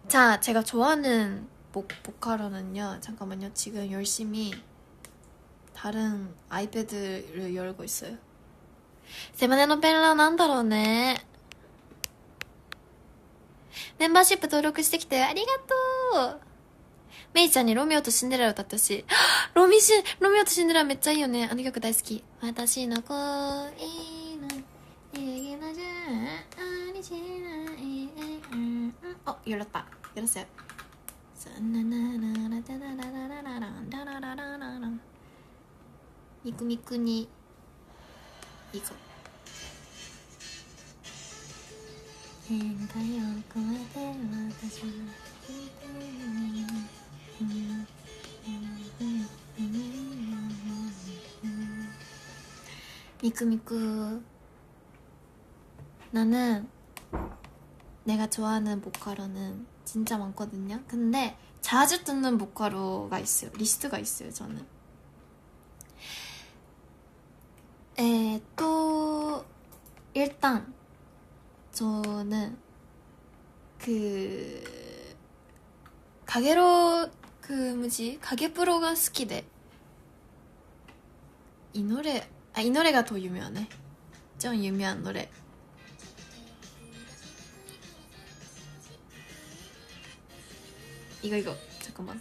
자, 제가 좋아하는 보카로는요. 잠깐만요. 지금 열심히 다른 아이패드를 열고 있어요. セマネのペンラーなんだろうね。メンバーシップ登録してきてありがとう。メイちゃんにロミオとシンデレラ歌ってほしい。ロミオとシンデレラめっちゃいいよね。あの曲大好き。私の恋の얘기のじゃありしない열었다。열었어요。ミクミクにいいぞ。変化を超えて私は미크미크 나는 내가 좋아하는 보카로는 진짜 많거든요. 근데 자주 듣는 보카로가 있어요. 리스트가 있어요. 저는 일단 저는 가게로 가게프로가 好きで 이 노래가 더 유명하네. 좀 유명한 노래. 이거 잠깐만.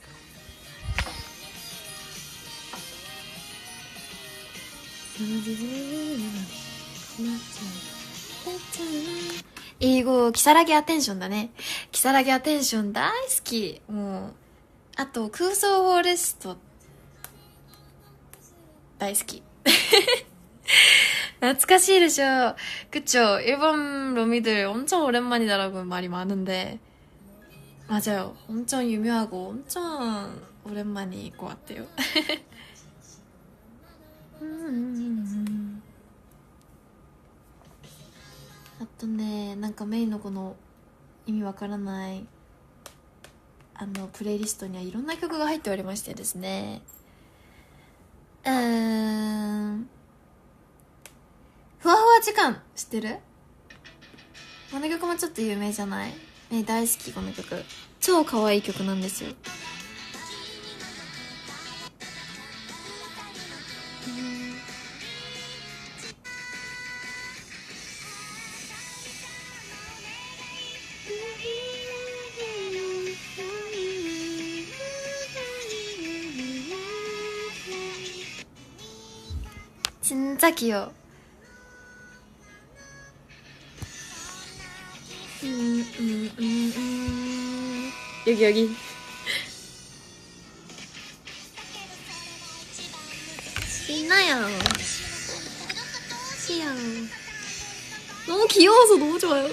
이거 기사라기 아텐션だね。キサラギアテンション大好き。もうあと空想フォレスト大好き。懐かしいでしょ。그쵸? 일본 로미들 엄청 오랜만이다라고 말이 많은데 맞아요. 엄청 유명하고 엄청 오랜만일 것 같아요. あとね、なんかメイのこの意味わからないプレイリストにはいろんな曲が入っておりましてですね。ふわふわ時間知ってる？この曲もちょっと有名じゃない？ね、大好きこの曲。超可愛い曲なんですよ。진짜 귀여워. 여기 신나요. 귀여워. 너무 귀여워서 너무 좋아요.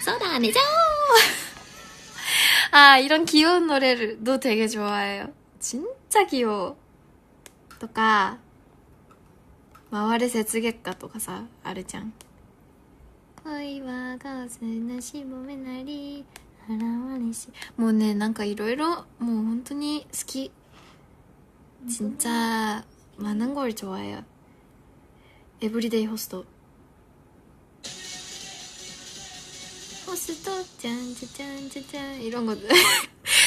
쏟아내죠. 아, 이런 귀여운 노래도 되게 좋아해요. 진짜 귀여워. とか回れ雪月花とかさあるじゃん。恋は数なしぼめなり現れし、もうねなんかいろいろもう本当に好き。진짜 많은 걸 좋아해요. 에브리데이 호스트. 호스트 짠짠짠짠 이런 거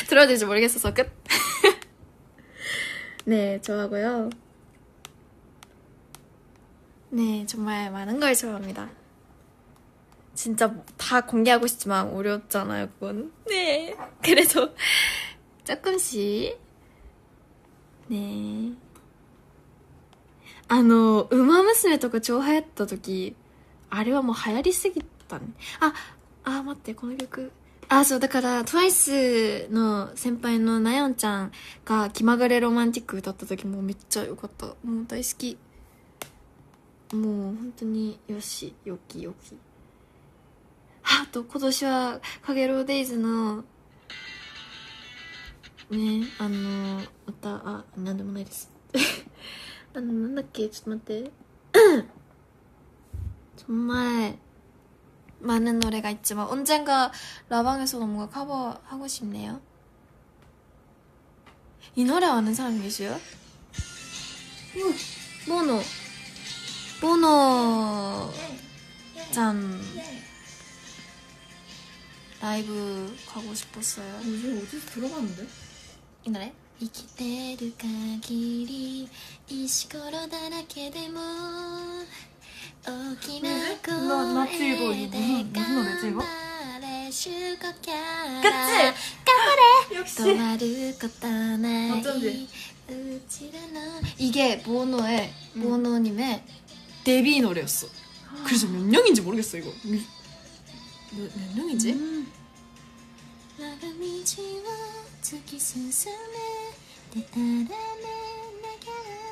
들어야 될지 모르겠어서 끝. 네, 좋아하고요. 네, 정말 많은 걸 좋아합니다. 진짜 다 공개하고 싶지만 어렵잖아요, 그건. 네. 그래서 조금씩. 네. ウマ娘とか超流行った時、あれはもう流行りすぎたね。待って、この曲。そう、だから、TWICE の先輩のナヨンちゃんが気まぐれロマンティック歌った時もめっちゃ良かった。もう大好き。もう本当によし、よきよき。あと、今年は、かげろうデイズの、ね、歌、なんでもないです。なんだっけ、ちょっと待って。정말 많은 노래가 있지만 언젠가 라방에서도 뭔가 커버하고 싶네요. 이 노래 아는 사람 계세요? 보노 짠 라이브 가고 싶었어요. 요즘 어디서 들어봤는데? 이 노래? 生きてる限り石ころだらけでも大きな声で頑張れシュコキャラ頑張れ止まることないうちらの이게 모노님의 데뷔 노래였어. 그래서 몇 년인지 모르겠어 이거. 몇 년이지? 나가道を突き進めでたらめながら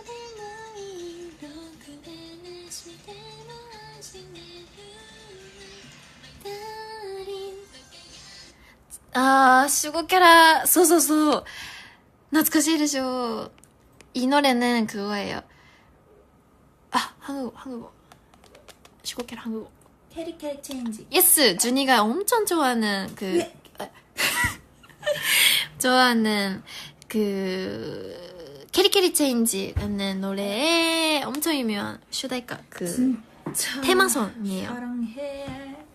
でもいいろくでなしでも始めるダーリンシュゴキャラそう懐かしいでしょ。이 노래는 그거예요. 한국어 슈고 캐라 한국어 캐릭 체인지. 예스! 준이가 엄청 좋아하는 좋아하는 캐리캐리 체인지라는 노래에 엄청 유명한 슈다이카 테마송이에요. 사랑해.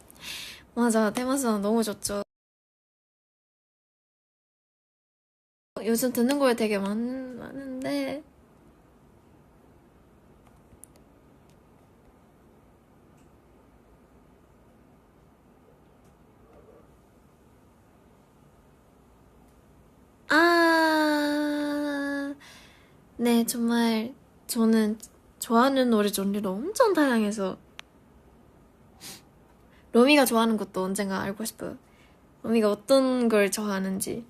맞아, 테마송 너무 좋죠. 요즘 듣는 거에 되게 많은데 네, 정말 저는 좋아하는 노래 종류가 엄청 다양해서 로미가 좋아하는 것도 언젠가 알고 싶어요. 로미가 어떤 걸 좋아하는지.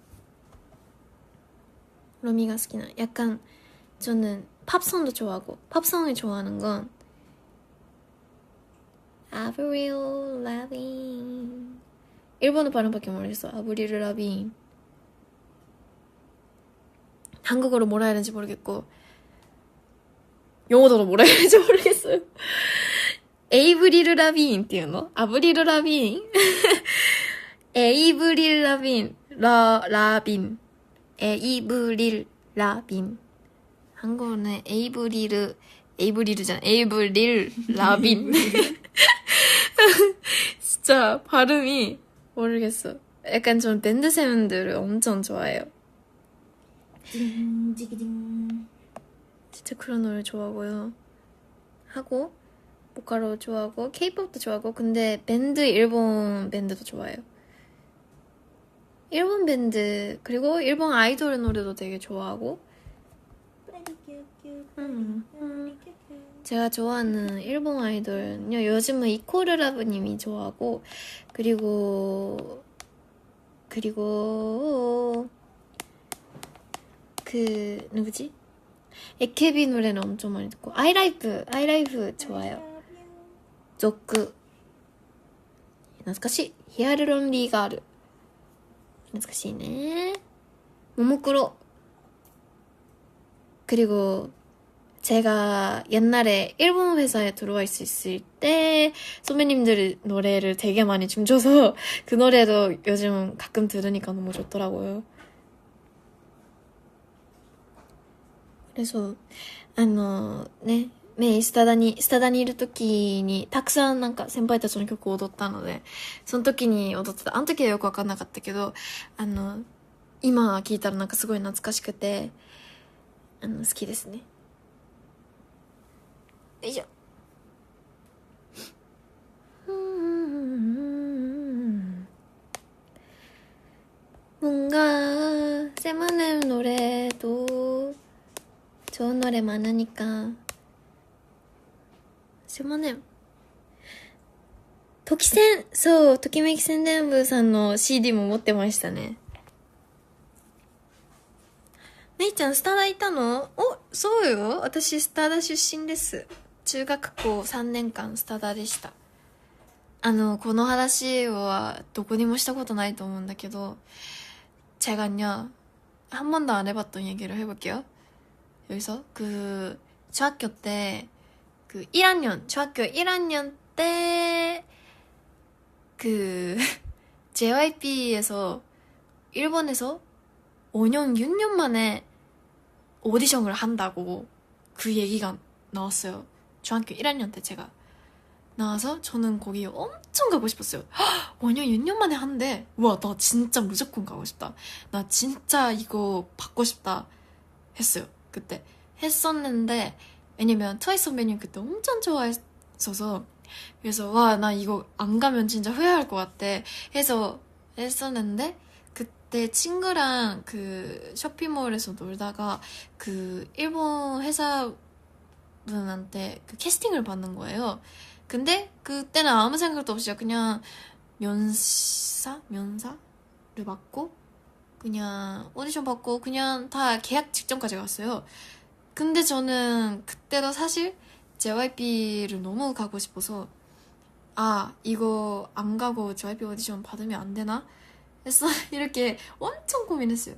로미가 好きな 약간 저는 팝송도 좋아하고 팝송을 좋아하는 건 아브릴 라빈 일본어 발음밖에 모르겠어. 아브릴 라빈 한국어로 뭐라 해야 되는지 모르겠고 영어로 뭐라 해야 되는지 모르겠어요. 에이브릴 라빈 っていうの? 아브릴 라빈 에이브릴 라빈 라빈 에이브릴 라빈 한국어는 에이브릴이잖아. 에이브릴 라빈 진짜 발음이 모르겠어. 약간 전 밴드 세븐들을 엄청 좋아해요. 진짜 그런 노래 좋아하고요. 하고 보카로 좋아하고 K-pop도 좋아하고 근데 밴드 일본 밴드도 좋아해요. 일본 밴드 그리고 일본 아이돌 노래도 되게 좋아하고 제가 좋아하는 일본 아이돌은요 요즘은 이코르라브님이 좋아하고 그리고 누구지? AKB 노래는 엄청 많이 듣고 아이라이프 좋아요. 조크 懐かしい ヒアルロンリーガール懐かしいね。ももクロ그리고 제가 옛날에 일본 회사에 들어와 있을 때 선배님들 노래를 되게 많이 춤춰서 그 노래도 요즘 가끔 들으니까 너무 좋더라고요. 그래서 ね、スタダにいる時にたくさんなんか先輩たちの曲を踊ったので、その時に踊ってた。あの時はよくわかんなかったけど、今聞いたらなんかすごい懐かしくて、好きですね。よいしょ。뭔가 쌤하는 노래도 좋은 노래 많으니까 쌤하는 토키센! そう、ときめき宣伝部さんの CD も持ってましたね。めいちゃんスタダいたの？お、そうよ。私スタダ出身です。中学校3年間スタダでした。この話はどこにもしたことないと思うんだけど, 제가요 한 번도 안 해봤던 얘기를 해볼게요. 여기서 중학교 때 중학교 1학년 때 JYP에서 일본에서 5년 6년 만에 오디션을 한다고 그 얘기가 나왔어요. 중학교 1학년 때 제가 나와서 저는 거기 엄청 가고 싶었어요. 5년 6년 만에 한대. 와, 나 진짜 무조건 가고 싶다. 나 진짜 이거 받고 싶다 했어요. 그때 했었는데, 왜냐면 트와이스 선배님 그때 엄청 좋아했어서, 그래서 와, 나 이거 안 가면 진짜 후회할 것 같아 해서 했었는데, 그때 친구랑 쇼핑몰에서 놀다가 일본 회사분한테 캐스팅을 받는 거예요. 근데 그때는 아무 생각도 없이 그냥 면사를 받고 그냥 오디션 받고 그냥 다 계약 직전까지 갔어요. 근데 저는 그때도 사실 JYP를 너무 가고 싶어서 이거 안 가고 JYP 오디션 받으면 안 되나? 해서 이렇게 엄청 고민했어요.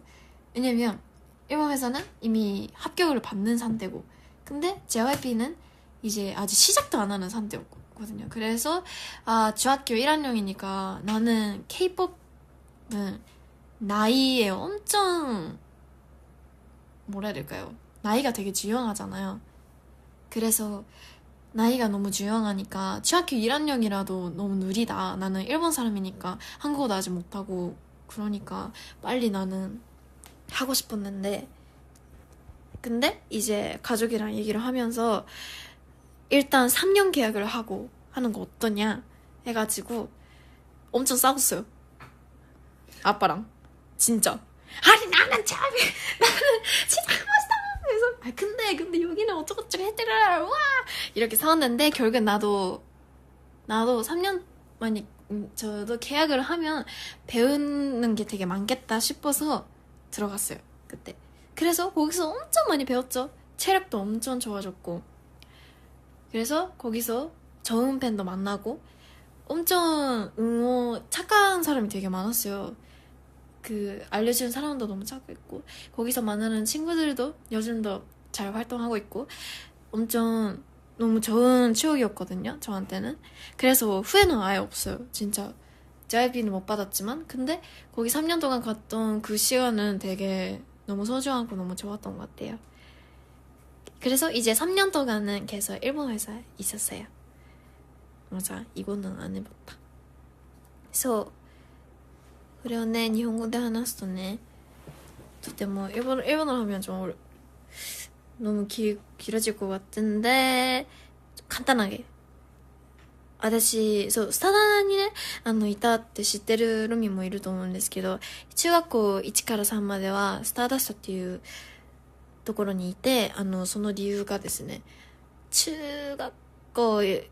왜냐면 일본 회사는 이미 합격을 받는 상태고 근데 JYP는 이제 아직 시작도 안 하는 상태였거든요. 그래서 중학교 1학년이니까 나는 K-POP은 나이에 엄청 뭐라 해야 될까요? 나이가 되게 중요하잖아요. 그래서 나이가 너무 중요하니까 중학교 1학년이라도 너무 느리다. 나는 일본 사람이니까 한국어도 아직 못하고 그러니까 빨리 나는 하고 싶었는데 근데 이제 가족이랑 얘기를 하면서 일단 3년 계약을 하고 하는 거 어떠냐 해가지고 엄청 싸웠어요. 아빠랑 진짜. 아니 나는 진짜 하고 싶다. 그래서 근데 여기는 어쩌고저쩌고 해드려라. 와 이렇게 싸웠는데 결국 나도 3년 만에 저도 계약을 하면 배우는 게 되게 많겠다 싶어서 들어갔어요. 그때. 그래서 거기서 엄청 많이 배웠죠. 체력도 엄청 좋아졌고 그래서 거기서 좋은 팬도 만나고 엄청 착한 사람이 되게 많았어요. 알려주는 사람도 너무 착했고 거기서 만나는 친구들도 요즘도 잘 활동하고 있고 엄청 너무 좋은 추억이었거든요. 저한테는. 그래서 후회는 아예 없어요. 진짜 JYP는 못 받았지만 근데 거기 3년 동안 갔던 그 시간은 되게 너무 소중하고 너무 좋았던 것 같아요. 그래서 이제 3년 동안은 계속 일본 회사에 있었어요. 맞아, 이거는 안 해봤다. 그래서 これをね日本語で話すとねとても일본어로 하면 좀 너무 길어질 것 같은데 간단하게 私スタダにねいたって知ってるルミもいると思うんですけど中学校1から3まではスターダストっていうところにいてその理由がですね中学校1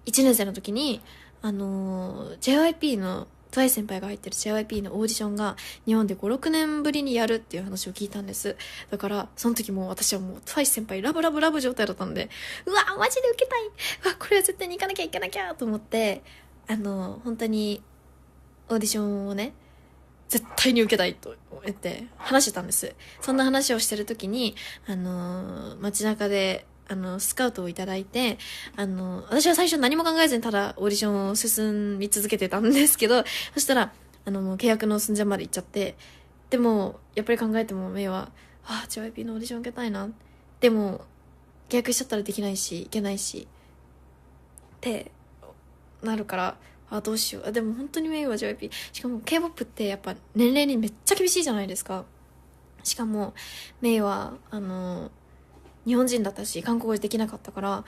年生の時にJYP のTWICE先輩が入ってる JYP のオーディションが日本で5、6年ぶりにやるっていう話を聞いたんです。だからその時もう私はもう TWICE 先輩ラブ状態だったんでうわマジで受けたい、これは絶対に行かなきゃと思って本当にオーディションをね絶対に受けたいと言って話してたんです。そんな話をしてる時に、街中で、スカウトをいただいて、私は最初何も考えずにただオーディションを進み続けてたんですけど、そしたら、もう契約の寸前まで行っちゃって、でも、やっぱり考えても、メイは、JYP のオーディション受けたいな。でも、契約しちゃったらできないし、いけないし、ってなるから、どうしよう。でも本当にメイは JYP。しかも K-POP ってやっぱ年齢にめっちゃ厳しいじゃないですか。しかも、メイは、日本人だったし、韓国語できなかったから、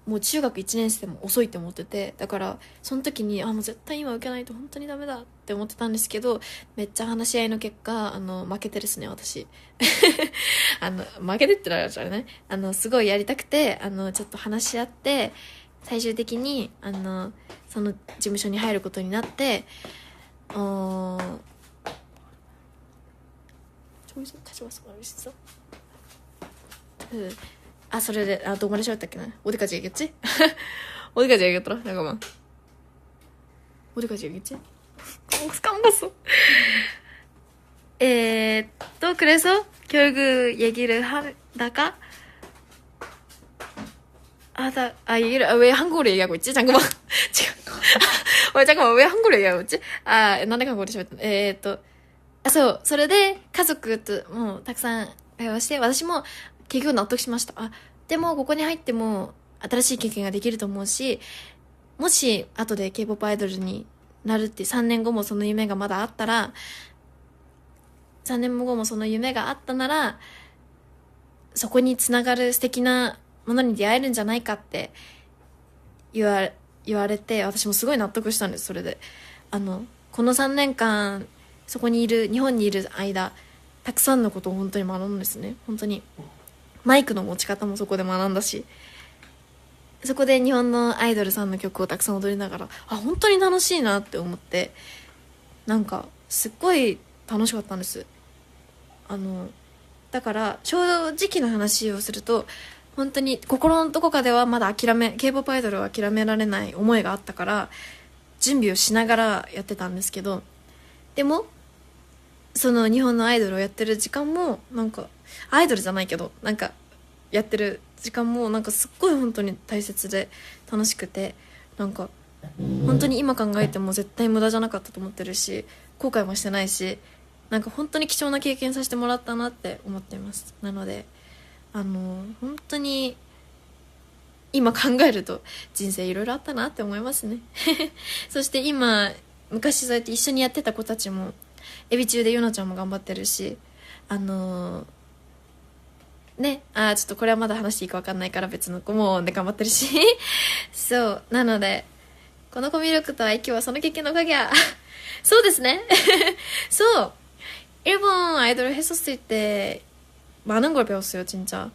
もう中学1年生でも遅いって思ってて、だから、その時に、もう絶対今受けないと本当にダメだって思ってたんですけど、めっちゃ話し合いの結果、負けてですね、私。負けてってなるじゃんね。すごいやりたくて、ちょっと話し合って、最終的にその事務所に入ることになって、それでどこまで喋ったっけな。어디까지 얘기했지? 어디까지 얘기했더라? 잠깐만. 어디까지 얘기했지? 까먹었어. 그래서 결국 얘기를 하다가 왜 한국어로 얘기하고 있지? 잠깐만. 지금. 잠깐만, 왜 한국어로 얘기하고 있지? なんで韓国で喋ったのそれで、家族ともうたくさん会話して、私も結局納得しました。でもここに入っても新しい経験ができると思うし、もし後で K-POP アイドルになるって3年後もその夢がまだあったら、3年後もその夢があったなら、そこにつながる素敵なものに出会えるんじゃないかって言われて、私もすごい納得したんです。それでこの3年間そこにいる、日本にいる間、たくさんのことを本当に学んだんですね。本当にマイクの持ち方もそこで学んだし、そこで日本のアイドルさんの曲をたくさん踊りながら、本当に楽しいなって思って、なんかすっごい楽しかったんです。だから正直な話をすると、本当に心のどこかではまだK-POP アイドルは諦められない思いがあったから、準備をしながらやってたんですけど、でもその日本のアイドルをやってる時間も、なんかアイドルじゃないけど、なんかやってる時間もなんかすっごい本当に大切で楽しくて、なんか本当に今考えても絶対無駄じゃなかったと思ってるし、後悔もしてないし、なんか本当に貴重な経験させてもらったなって思っています。なので本当に今考えると人生いろいろあったなって思いますね。そして今、昔そうやって一緒にやってた子たちも、エビ中でヨナちゃんも頑張ってるし、ね、ちょっとこれはまだ話していいか分かんないから別の子も頑張ってるし。そう、なのでこのコミュ力と愛嬌はその経験のおかげや。そうですね。そう、일본 아이돌 했었을 때 많은 걸 배웠어요, 진짜.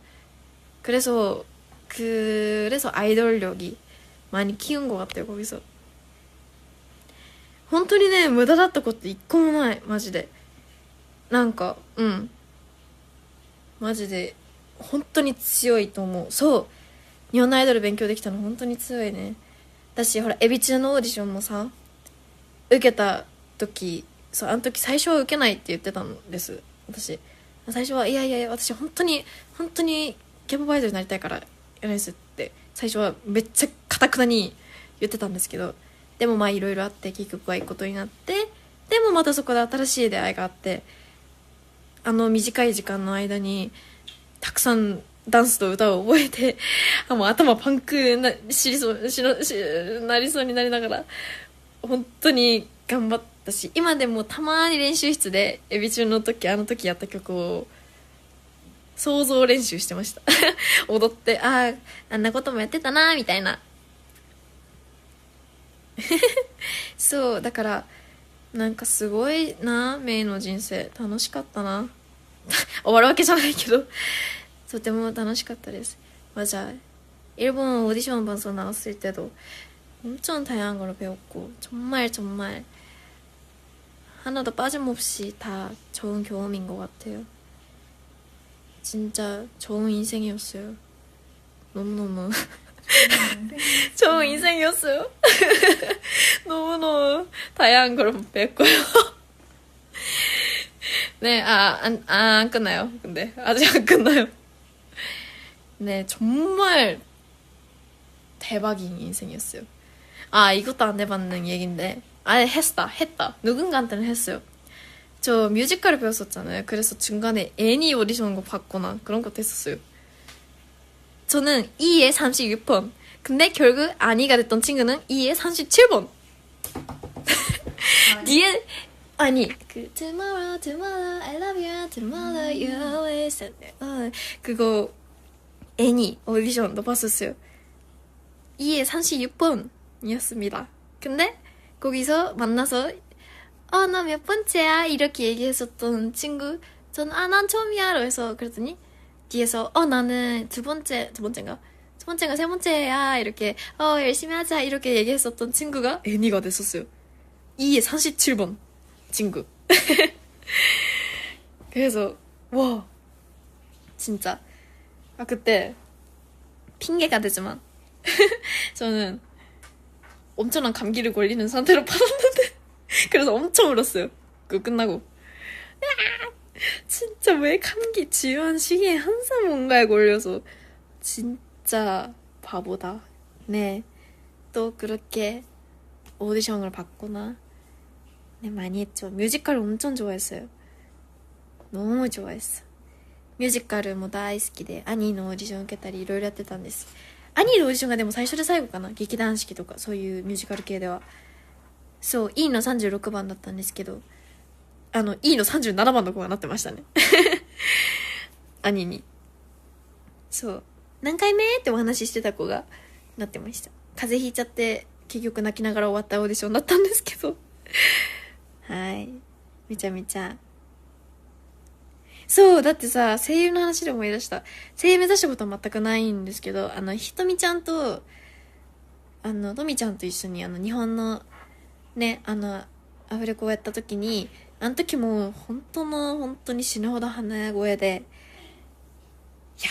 그래서 아이돌력이 많이 키운 것 같아요, 거기서. 本当にね、無駄だったこと一個もない、マジで。なんか、マジで本当に強いと思う。そう、日本のアイドル勉強できたの本当に強いね。私ほらエビ中のオーディションもさ、受けた時、そう、あの時最初は受けないって言ってたんです。私最初はいや私本当にK-POPアイドルになりたいからやらないですって最初はめっちゃ堅くなに言ってたんですけど、でもまあいろいろあって結局はいいことになって、でもまたそこで新しい出会いがあって、短い時間の間にたくさんダンスと歌を覚えて、もう頭パンクなりそうになりながら本当に頑張ったし、今でもたまに練習室でエビ中の時やった曲を想像練習してました。踊って、あんなこともやってたなみたいな。そうだからなんかすごいな、メイの人生楽しかったな。終わるわけじゃないけどとても楽しかったです。맞아. 일본 오디션 방송 나왔을 때도 엄청 다양한 걸 배웠고, 정말 하나도 빠짐없이 다 좋은 경험인 것 같아요. 진짜 좋은 인생이었어요. 너무너무 좋은 인생이었어요. 너무너무 다양한 걸 배웠고요. 네, 안 끝나요. 근데 아직 안 끝나요. 네, 정말 대박인 인생이었어요. 이것도 안 해봤는 얘긴데, 했다. 누군가한테는 했어요. 저 뮤지컬을 배웠었잖아요. 그래서 중간에 애니 오디션 거 받거나 그런 것도 했었어요. 저는 2에 36번. 근데 결국 아니가 됐던 친구는 2에 37번. 뒤에 tomorrow I love you tomorrow you always 그거 애니 오디션도 봤었어요. 2에 36번이었습니다. 근데 거기서 만나서 나 몇 번째야 이렇게 얘기했었던 친구 저는 난 처음이야 해서 그랬더니 뒤에서 나는 두 번째인가 세 번째야 이렇게 열심히 하자 이렇게 얘기했었던 친구가 애니가 됐었어요. 2에 37번 친구. 그래서 와 진짜 그때 핑계가 되지만 저는 엄청난 감기를 걸리는 상태로 받았는데 그래서 엄청 울었어요. 그거 끝나고 진짜 왜 감기 주요한 시기에 항상 뭔가에 걸려서 진짜 바보다. 네, 또 그렇게 오디션을 받거나 네, 많이 했죠. 뮤지컬 엄청 좋아했어요. 너무 좋아했어. 뮤지컬을も大好きでアニーのオーディション受けたりいろいろやってたんです。アニーのオーディションがでも最初で最後かな。劇団四季とかそういうミュージカル系では。そう、E の36番だったんですけど、E の37番の子がなってましたね。兄に。そう。何回目ってお話ししてた子がなってました。風邪ひいちゃって、結局泣きながら終わったオーディションだったんですけど。はい。めちゃめちゃ。そう、だってさ、声優の話で思い出した。声優目指したことは全くないんですけど、ひとみちゃんと、とみちゃんと一緒に日本の、ね、アフレコをやった時に、あの時も本当に死ぬほど鼻声で、いや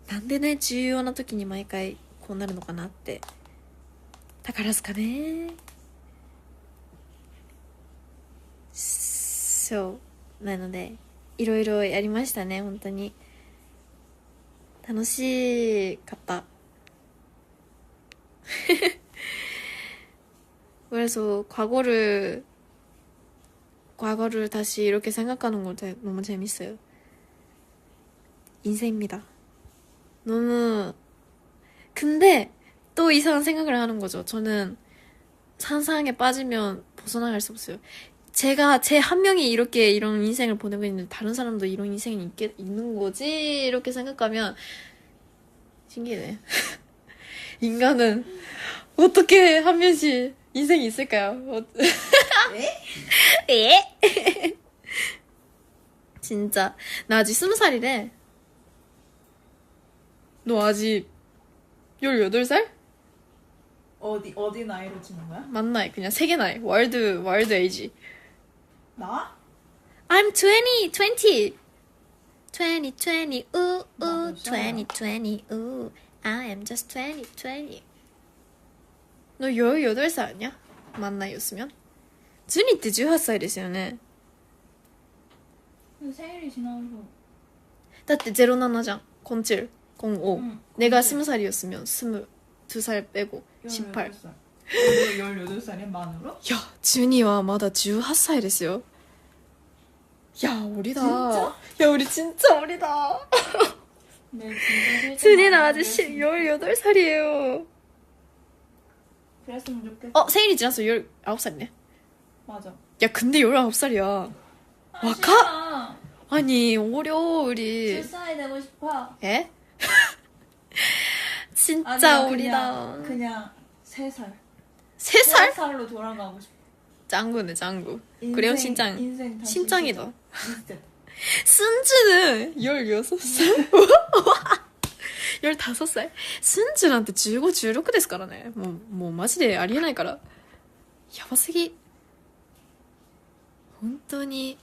ー、なんでね、重要な時に毎回こうなるのかなって。宝塚ね。そう。なので、いろいろやりましたね、本当に。楽しかった。그래서 과거를 다시 이렇게 생각하는 거 너무 재밌어요. 인생입니다. 너무 근데 또 이상한 생각을 하는 거죠. 저는 상상에 빠지면 벗어나갈 수 없어요. 제가 제 한 명이 이렇게 이런 인생을 보내고 있는데 다른 사람도 이런 인생이 있는 거지 이렇게 생각하면 신기해. 인간은 어떻게 한 명씩 인생이 있을까요? 에? 진짜 나 아직 20살이래. 너 아직 18살? 어디 나이로 치는 거야? 만 나이 그냥 세계 나이. 월드 에이지. 나? I'm 20. ooh, 20, ooh. I am just 20. 너 18살 아니야? 만 나이였으면? 준이 때 18살 ですよね. 생일이 지나서. だって07じゃん. 07, 05. 응, 내가 20살이었으면 22살 빼고 18. 18살이야 만으로? 야, 준이와 마다 18살 ですよ. 야, 어리다. 진짜? 야, 우리 진짜 어리다. 네, 진짜 준이는 아직 18살이에요. 그랬으면 좋겠어. 생일이 지나서 19살이네. 맞아. 야, 근데 19살이야. 와카? 아니, 어려, 우리. 10살이 되고 싶어. 에? 진짜 아니야, 어리다. 그냥 3살. 3살? 3살로 돌아가고 싶어. 짱구네, 짱구. 그래요, 신짱. 인생 다시 신짱이다. 리셋. 순주는 16살? 15살? 순주なんて15、16ですからね。もうマジでありえないから。やばすぎ。本当に。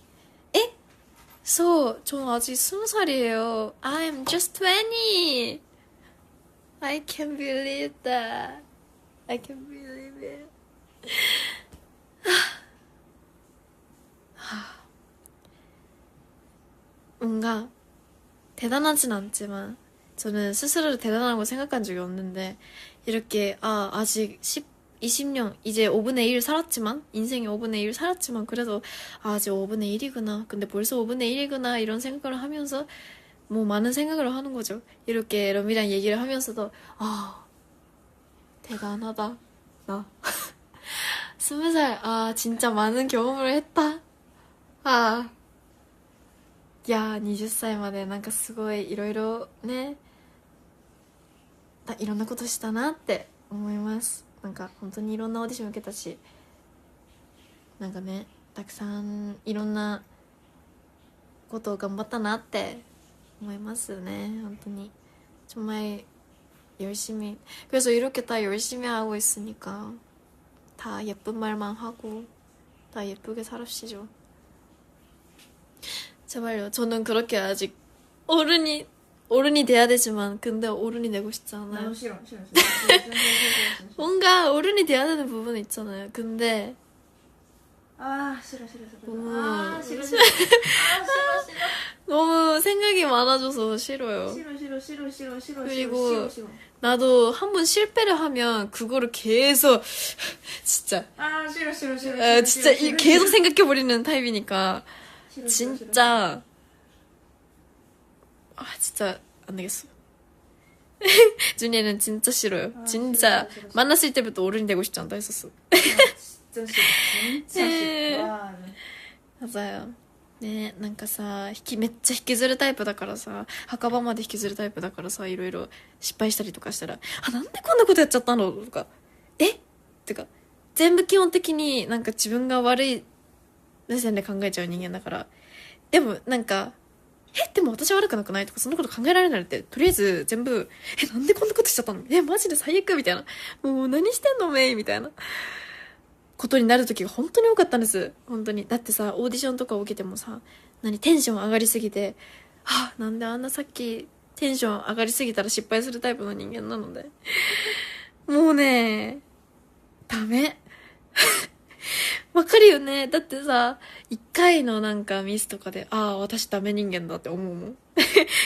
そう、저 아직 20살이에요. I'm just 20. I can't believe that. I can't believe it. 뭔가 대단하진 않지만 저는 스스로를 대단하다고 생각한 적이 없는데 이렇게 아직 20년 이제 5분의 1 살았지만 인생의 5분의 1 살았지만 그래도 아직 5분의 1이구나 근데 벌써 5분의 1이구나 이런 생각을 하면서 뭐 많은 생각을 하는 거죠. 이렇게 럼이랑 얘기를 하면서도 대단하다 나 20살 진짜 많은 경험을 했다.いや20歳までなんかすごいいろいろねいろんなことしたなって思います。なんか本当にいろんなオーディション受けたしなんかねたくさんいろんなことを頑張ったなって思いますね.本当に정말 열심히 그래서 이렇게 다 열심히 하고 있으니까 다 예쁜 말만 하고 다 예쁘게 살읍시죠. 제발요. 저는 그렇게 아직 어른이 돼야 되지만 근데 어른이 되고 싶지 않아요. 나도 싫어. 뭔가 어른이 돼야 되는 부분은 있잖아요. 근데 싫어. 싫어. 싫어. 너무 생각이 많아져서 싫어요. 싫어. 그리고 나도 한번 실패를 하면 그거를 계속 진짜 싫어. 진짜 계속 생각해버리는 타입이니까 진짜 진짜 안 되겠어. 준이는 진짜 싫어요. 진짜 싫어. 만났을 때부터 어른이 되고 싶지 않다 했었어. 진짜 싫어. 맞아요.ね、なんかさめっちゃ引きずるタイプだからさ墓場まで引きずるタイプだからさいろいろ失敗したりとかしたらなんでこんなことやっちゃったのとかってか全部基本的になんか自分が悪い目線で考えちゃう人間だからでもなんかでも私悪くなくないとかそんなこと考えられないってとりあえず全部なんでこんなことしちゃったのマジで最悪みたいなもう何してんのメイみたいなことになる時が本当に多かったんです。本当にだってさオーディションとか受けてもさテンション上がりすぎてなんであんなさっきテンション上がりすぎたら失敗するタイプの人間なのでもうねダメわかるよね。だってさ1回のなんかミスとかで私ダメ人間だって思うもん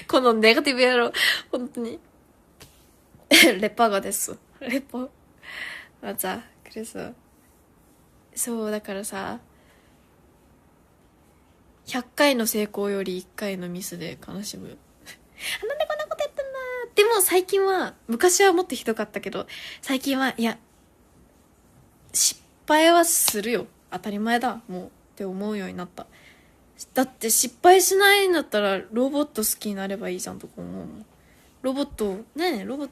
このネガティブ野郎本当にレパがですレパ맞아 그래서そうだからさ100回の成功より1回のミスで悲しむなんでこんなことやったんだ。でも最近は昔はもっとひどかったけど最近はいや失敗はするよ当たり前だもうって思うようになった。だって失敗しないんだったらロボット好きになればいいじゃんとか思うもん。ロボット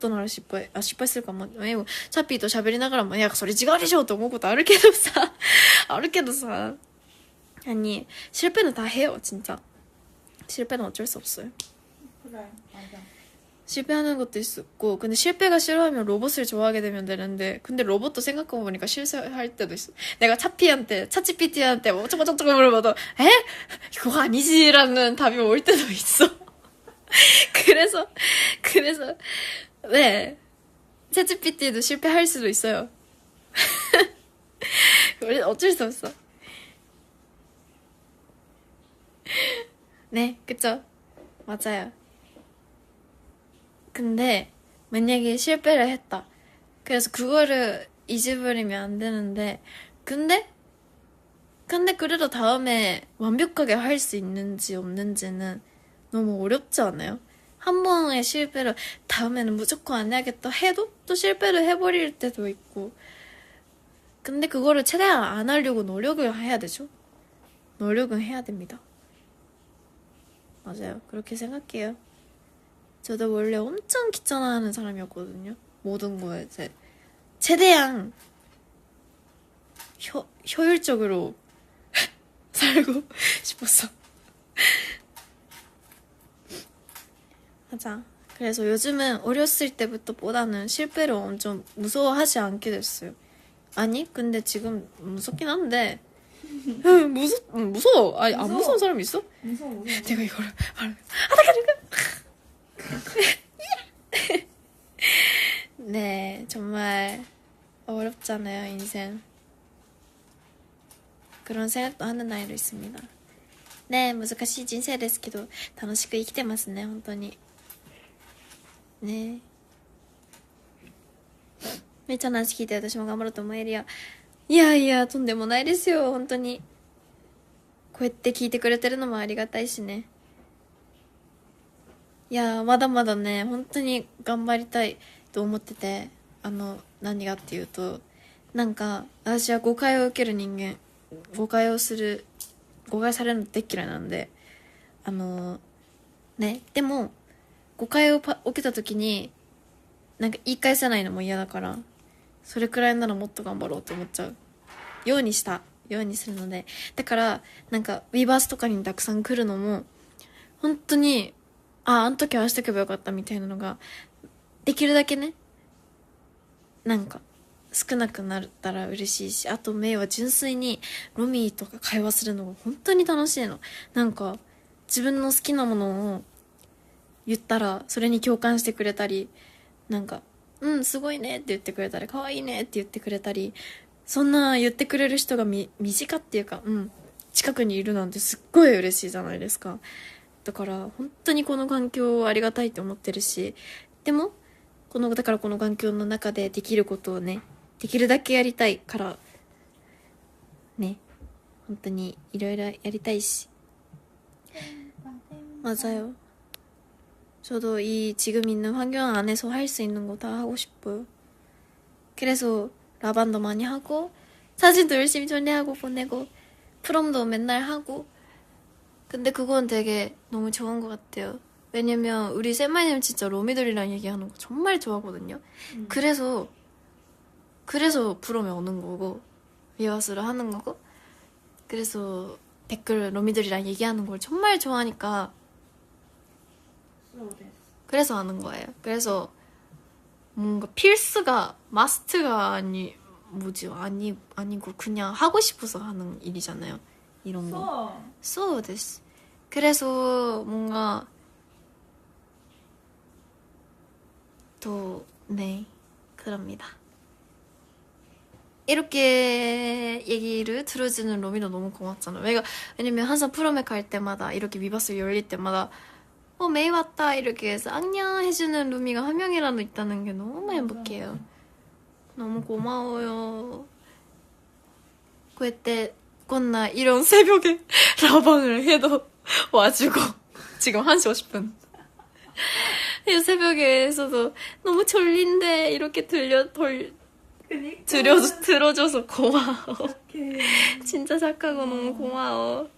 なら失敗するかも。チャッピーと喋りながらもそれ違うでしょって思うことあるけどさ아니 실패는 다 해요 진짜. 실패는 어쩔 수 없어요. 그래 맞아. 실패하는 것도 있었고 근데 실패가 싫어하면 로봇을 좋아하게 되면 되는데 근데 로봇도 생각해보니까 실수할 때도 있어. 내가 차치피티한테 어쩌고저쩌고 물어봐도 그거 아니지라는 답이 올 때도 있어. 그래서 네 챗GPT도 실패할 수도 있어요. 어쩔 수 없어. 네 그쵸 맞아요. 근데 만약에 실패를 했다 그래서 그거를 잊어버리면 안 되는데 근데 그래도 다음에 완벽하게 할 수 있는지 없는지는 너무 어렵지 않아요? 한 번의 실패를 다음에는 무조건 안 해야겠다 해도 또 실패를 해버릴 때도 있고 근데 그거를 최대한 안 하려고 노력을 해야 되죠. 노력은 해야 됩니다. 맞아요. 그렇게 생각해요. 저도 원래 엄청 귀찮아하는 사람이었거든요. 모든 거에 최대한 효율적으로 살고 싶었어. 맞아. 그래서 요즘은 어렸을 때부터보다는 실패를 엄청 무서워하지 않게 됐어요. 아니 근데 지금 무섭긴 한데 무서워. 아니 안 무서운 사람 있어? 무서워. 내가 이거를 네 정말 어렵잖아요 인생. 그런 생각도 하는 나이도 있습니다. ね、難しい人生ですけど楽しく生きてますね、本当にね。めっちゃ話聞いて私も頑張ろうと思えるよ。いやいや、とんでもないですよ、本当に。こうやって聞いてくれてるのもありがたいしね。いや、まだまだね、本当に頑張りたいと思ってて、何がっていうと、なんか、私は誤解を受ける人間、誤解されるの大っ嫌いなんで、ね、でも、誤解を受けた時に、なんか言い返せないのも嫌だから、それくらいならもっと頑張ろうと思っちゃうようにするので、だからなんかウィバースとかにたくさん来るのも本当にあの時ああしとけばよかったみたいなのができるだけね、なんか少なくなったら嬉しいし、あとメイは純粋にロミーとか会話するのが本当に楽しいの。なんか自分の好きなものを言ったらそれに共感してくれたり、なんかすごいねって言ってくれたり、可愛いねって言ってくれたり、そんな言ってくれる人が身近っていうか、近くにいるなんてすっごい嬉しいじゃないですか。だから本当にこの環境をありがたいと思ってるし、でもだからこの環境の中でできることをね、できるだけやりたいからね、本当にいろいろやりたいし。맞아요. 저도 지금 있는 환경 안에서 할 수 있는 거 다 하고 싶어요. 그래서 라반도 많이 하고, 사진도 열심히 전리하고 보내고, 프롬도 맨날 하고. 근데 그건 되게 너무 좋은 것 같아요. 왜냐면 우리 쌤마이님 진짜 로미들이랑 얘기하는 거 정말 좋아하거든요. 그래서 프롬에 오는 거고, 리허설을 하는 거고, 그래서 댓글 로미들이랑 얘기하는 걸 정말 좋아하니까 그래서 하는 거예요. 그래서 뭔가 필수가 마스트가 아니고 그냥 하고 싶어서 하는 일이잖아요. 이런 거. Soです. 그래서 뭔가 또 네, 그럽니다. 이렇게 얘기를 들어주는 로미도 너무 고맙잖아. 왜냐면 항상 프롬에 갈 때마다 이렇게 위버스 열릴 때마다 메이 왔다 이렇게 해서 안녕 해주는 루미가 한 명이라도 있다는 게 너무 행복해요. 너무 고마워요. 그때 건나 이런 새벽에 라방을 해도 와주고 지금 1시 50분 새벽에서도 너무 졸린데 이렇게 들어줘서 고마워. 진짜 착하고 너무 고마워.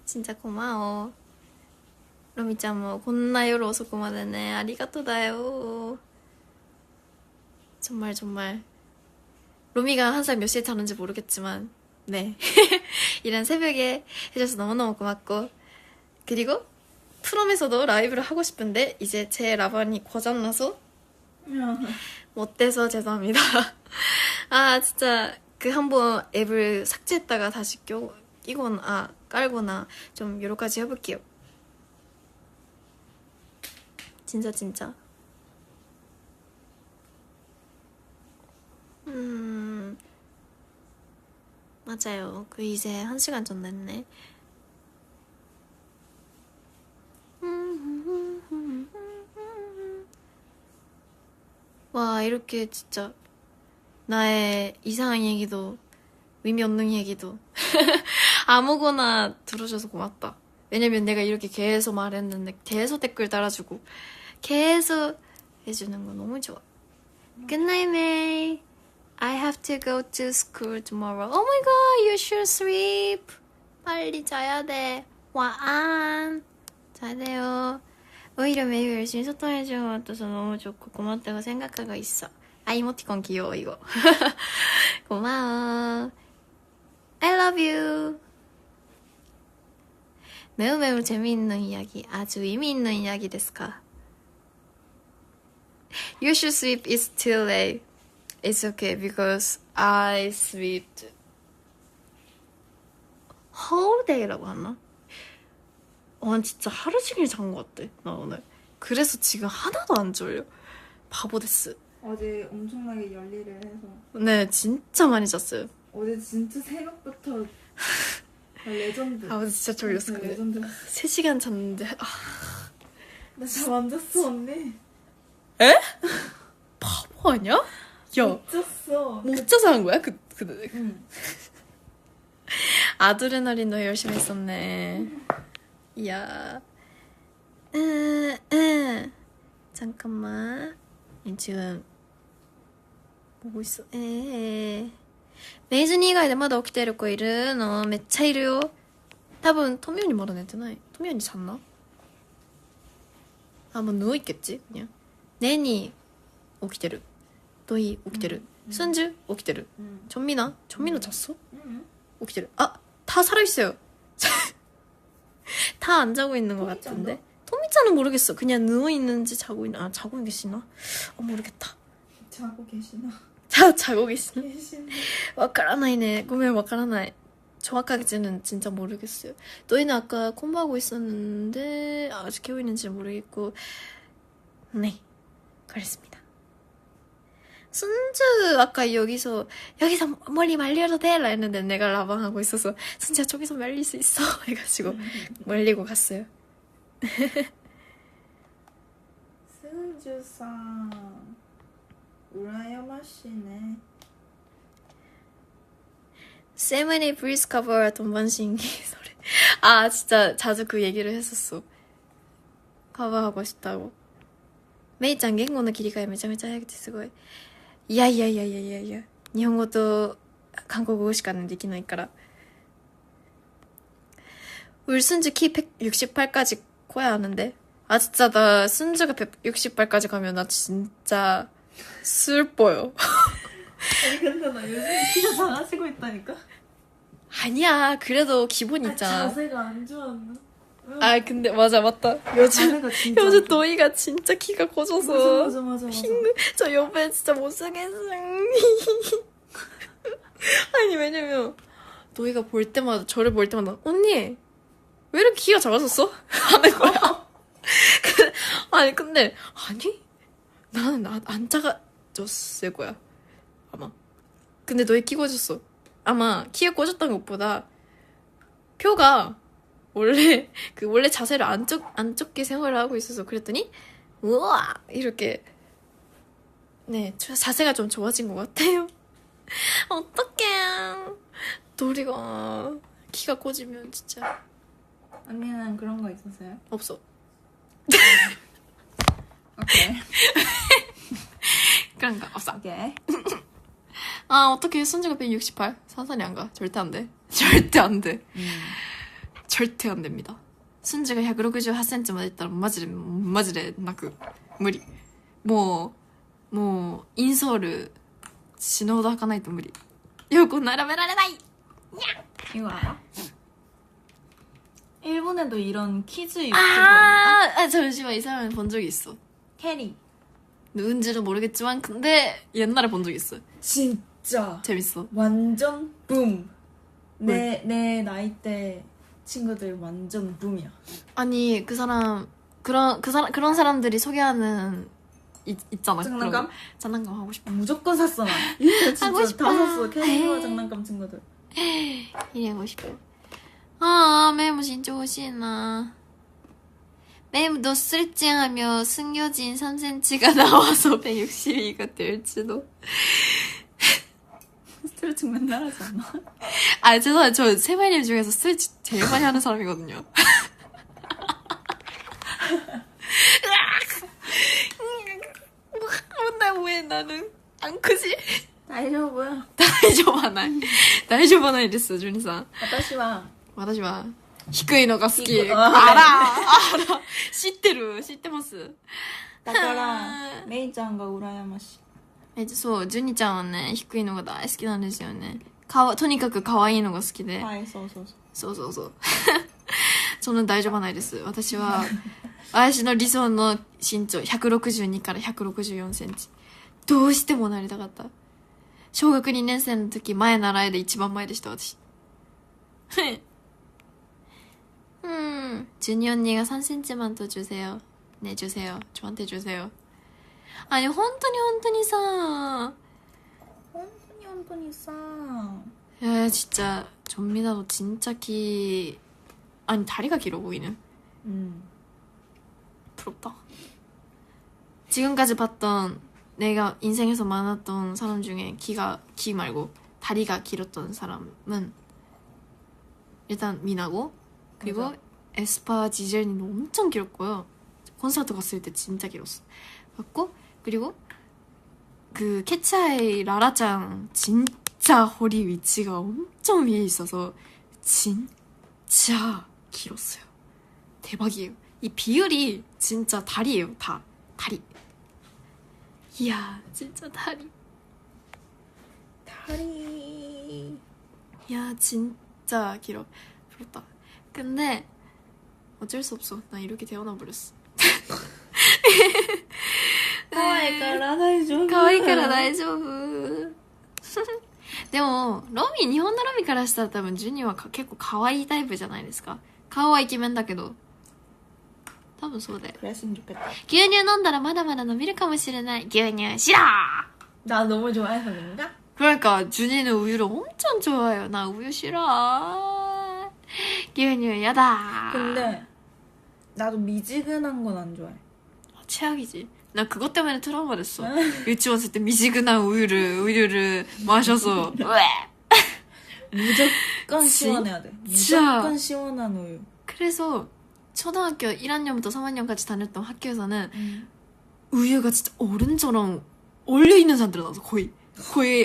진짜 고마워. 로미짱 뭐こんな夜遅くまでね 아리가토다요. 정말 로미가 항상 몇 시에 자는지 모르겠지만 네 이런 새벽에 해줘서 너무너무 고맙고, 그리고 프롬에서도 라이브를 하고 싶은데 이제 제 라반이 고장나서 못돼서 죄송합니다. 아 진짜 그 한번 앱을 삭제했다가 다시 끼거나 깔거나 좀 여러 가지 해볼게요. 진짜 맞아요. 그 이제 1시간 전 됐네. 와, 이렇게 진짜 나의 이상한 얘기도 의미 없는 얘기도 아무거나 들어줘서 고맙다. 왜냐면 내가 이렇게 계속 말했는데 계속 댓글 달아주고 계속 해주는 거 너무 좋아. Good night, May. I have to go to school tomorrow. Oh my god, you should sleep. 빨리 자야 돼. 와안. 잘 돼요. 오히려 매일 열심히 소통해주는 것 같아서 너무 좋고 고맙다고 생각하고 있어. 아, 이모티콘 귀여워 이거. 고마워. I love you. 매우 재미있는 이야기. 아주 의미 있는 이야기 ですか? You should sleep. It's too late. It's okay because I slept whole day라고 하나? 진짜 하루 종일 잔 것 같아 나 오늘. 그래서 지금 하나도 안 졸려. 바보 됐어. 어제 엄청나게 열일을 해서. 네, 진짜 많이 잤어요. 어제 진짜 새벽부터 레전드. 아 어제 진짜 졸렸어. 근데 레전드. 3시간 잤는데 나 잠 안 잤어 언니. 바보 아니야? 야, 못 잤어. 못 자서 한 거야? 응. 아드레날린도 열심히 했었네. 이야. 잠깐만. 지금 보고 있어.メイズに以外でまだ起きてる子いるのめっちゃいるよ。多分トミオにまだ寝てない。トミオに잤나? 아, 뭐 누워있겠지 그냥. 네니起きてる. 도희起きてる. 순주起きてる. 전민아 잤어?起きてる. 아, 다 살아있어요. 다 안 자고 있는 것 같은데. 토미짱은 모르겠어. 그냥 누워있는지 자고 계시나? 모르겠다. 자고 계시나? 자고 계시나? わからないね. ごめんわからない. 정확하게는 진짜 모르겠어요. 너희는 아까 공부하고 있었는데 아직 깨고 있는지 모르겠고. 네, 그랬습니다. 순주 아까 여기서 머리 말려도 돼? 라 했는데 내가 라방하고 있어서 순주야 저기서 말릴 수 있어 해가지고 말리고 갔어요. 승주상 우라야마시네. 세븐이 브리스 커버 동반신기 소리. 아 진짜 자주 그 얘기를 했었어. 커버하고 싶다고. 메이짱 言語の切り替えめちゃめちゃ早くてすごい。いやいやいやいやいやいや。日本語と韓国語しかできないから。우리 순주 키 168까지 커야 하는데. 아 진짜 나 순주가 168까지 가면 나 진짜 슬퍼요. 아니 근데 나 요즘 키가 작아지고 있다니까? 아니야. 그래도 기본 있잖아. 자세가 안 좋았나? 아 근데 맞다. 요즘 너희가 진짜 키가 커져서 맞아. 저 옆에 진짜 못생겼어. 아니 왜냐면 너희가 볼 때마다 저를 볼 때마다 언니 왜 이렇게 키가 작아졌어? 하는 거야. 아니 근데 나는 안 작아졌을 거야 아마. 근데 너희 키 커졌어. 아마 키가 커졌던 것보다 표가 원래 자세를 안 좁게 생활을 하고 있어서 그랬더니 우와 이렇게 네 자세가 좀 좋아진 것 같아요. 어떡해. 도리가 키가 커지면 진짜. 언니는 그런 거 있었어요? 없어. 오케이. 그런 거 없어. 오케이. 아 어떻게 순주가 168 산산이 안 가. 절대 안 돼. 절대 안 돼. 절대 안 됩니다. 순주가 168cmまでいったらマジでなく無理。もうインソール死ぬほど履かないと無理。横並べられない。 이거 알아? 일본에도 이런 키즈 유튜버인가? 잠시만 이 사람을 본 적이 있어. 캐리. 누군지는 모르겠지만 근데 옛날에 본 적이 있어. 진짜 재밌어. 완전 붐. 내 나이 때 친구들 완전 붐이야. 아니 그 사람 그런 사람들이 소개하는 있잖아. 장난감? 장난감 하고 싶어. 무조건 샀어 나. 진짜 하고 싶어. 다 샀어. 캐리와 장난감 친구들. 이래 하고 싶어. 아 메모 진짜 호시나. 메모 너 쓸증하며 숨겨진 3cm가 나와서 162가 될지도. 스트레칭 맨날 하지 않나? 아 죄송해요. 저 세마이님 중에서 스트레칭 제일 많이 하는 사람이거든요. 근데 왜 나는 안 크지? 大丈夫?大丈夫はない大丈夫はないですジュニさん。私は低いのが好き。低いあら知ってます。だからメイちゃんが羨ましい。そうジュニちゃんはね低いのが大好きなんですよね。とにかく可愛いのが好きで。はい、そう。そんな大丈夫はないです。私の理想の身長162から164センチ。どうしてもなりたかった。小学2年生の時前習いで一番前でした私。준이 언니가 3cm만 더 주세요. 네 주세요. 저한테 주세요. 아니 혼돈이 사.本当にさ야 진짜 전미나도 진짜 아니 다리가 길어 보이네. 부럽다. 지금까지 봤던 내가 인생에서 만났던 사람 중에 키 말고 다리가 길었던 사람은 일단 미나고, 그리고 맞아. 에스파 지젤니도 엄청 길었고요. 콘서트 갔을 때 진짜 길었어. 그리고 그 캐치아이 라라짱 진짜 허리 위치가 엄청 위에 있어서 진짜 길었어요. 대박이에요. 이 비율이 진짜 다리예요. 다리. 이야 진짜 다리. 야 진짜 길어. 부럽다. 근데 어쩔 수 없어. 나 이렇게 태어나 버렸어. 可愛いから大丈夫。可愛いから大丈夫。でも日本のロミからしたら多分ジュニは結構可愛いタイプじゃないですか。顔はイケメンだけど多分そうだよ。 그랬으면 좋겠다. 牛乳飲んだらまだまだ伸びるかもしれない。牛乳싫어. 나 너무 좋아해서 그런가? 그러니까 준이는 우유를 엄청 좋아해요. 나 우유 싫어. 기훈이 야다. 근데 나도 미지근한 건 안 좋아해. 최악이지. 나 그것 때문에 트라우마 됐어. 유치원 때 미지근한 우유를 마셔서 무조건 시원해야 돼. 진짜. 무조건 시원한 우유. 그래서 초등학교 1학년부터 3학년까지 다녔던 학교에서는 우유가 진짜 얼음처럼 얼려있는 상태로 나와서 거의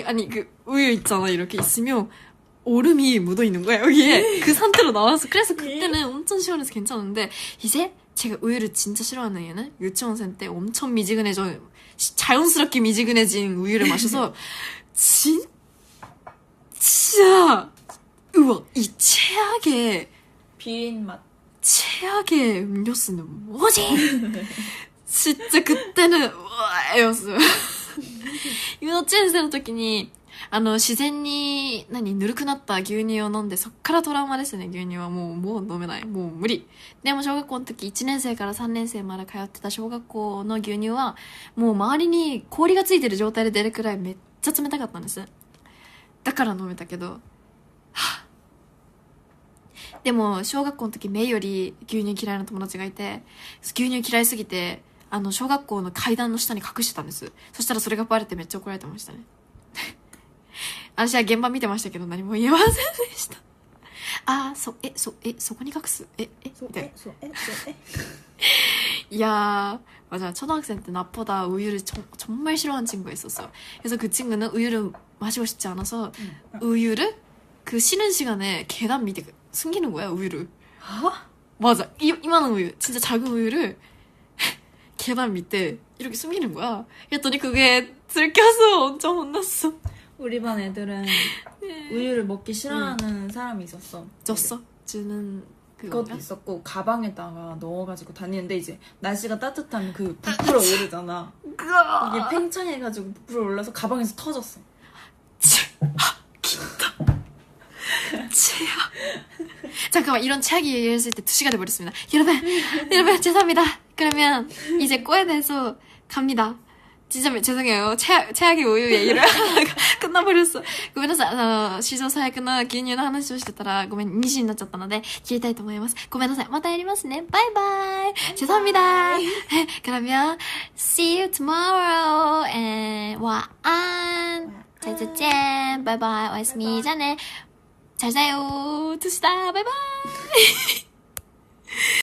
아니 그 우유 있잖아 이렇게 있으면 얼음이 묻어있는 거야 여기에. 그 상태로 나와서 그래서 그때는 엄청 시원해서 괜찮은데 이제 제가 우유를 진짜 싫어하는 이유는 유치원생 때 엄청 미지근해져 자연스럽게 미지근해진 우유를 마셔서 진짜 우와 이 비린 맛. 최악의 음료수는 뭐지? 진짜 그때는 우와였어요. 幼稚園生の時に自然にぬるくなった牛乳を飲んでそっからトラウマですね。牛乳はもう飲めない。もう無理。でも小学校の時1年生から3年生まで通ってた小学校の牛乳はもう周りに氷がついてる状態で出るくらいめっちゃ冷たかったんです。だから飲めたけど、でも小学校の時メイより牛乳嫌いな友達がいて、牛乳嫌いすぎて小学校の階段の下に隠してたんです。そしたらそれがバレてめっちゃ怒られてましたね。私は現場見てましたけど何も言えませんでした。そこに隠すみたいな。야 맞아. 초등학생 때 나보다 우유를 정말 싫어하는 친구가 있었어요. 그래서 그 친구는 우유를 마시고 싶지 않아서 우유를 그 쉬는 시간에 계단 밑에 숨기는 거야 우유를. 맞아. 이만한 우유 진짜 작은 우유를 계단 밑에 이렇게 숨기는 거야. 그랬더니 그게 들켜서 엄청 혼났어. 우리 반 애들은 우유를 먹기 싫어하는 사람이 있었어. 줬어? 주는 그것도 있었고 가방에다가 넣어가지고 다니는데 이제 날씨가 따뜻하면 그 부풀어 오르잖아. 이게 팽창해가지고 부풀어 올라서 가방에서 터졌어. 최악. 잠깐만 이런 최악 얘기했을 때 2시간 돼버렸습니다. 여러분 죄송합니다. 그러면 이제 꼬에 대해서 갑니다. 진짜 죄송해요. 최악의 우유 얘기를 하다가 끝나버렸어. ごめんなさい。史上最悪な牛乳の話をしてたらごめん2時になっちゃったので切りたいと思います。ごめんなさい。またやりますね。バイバイ。죄송합니다. 그러면 see you tomorrow and 晚安。再见。バイバイ。おやすみ。じゃあね。잘 자요. 2시다. 바이바이.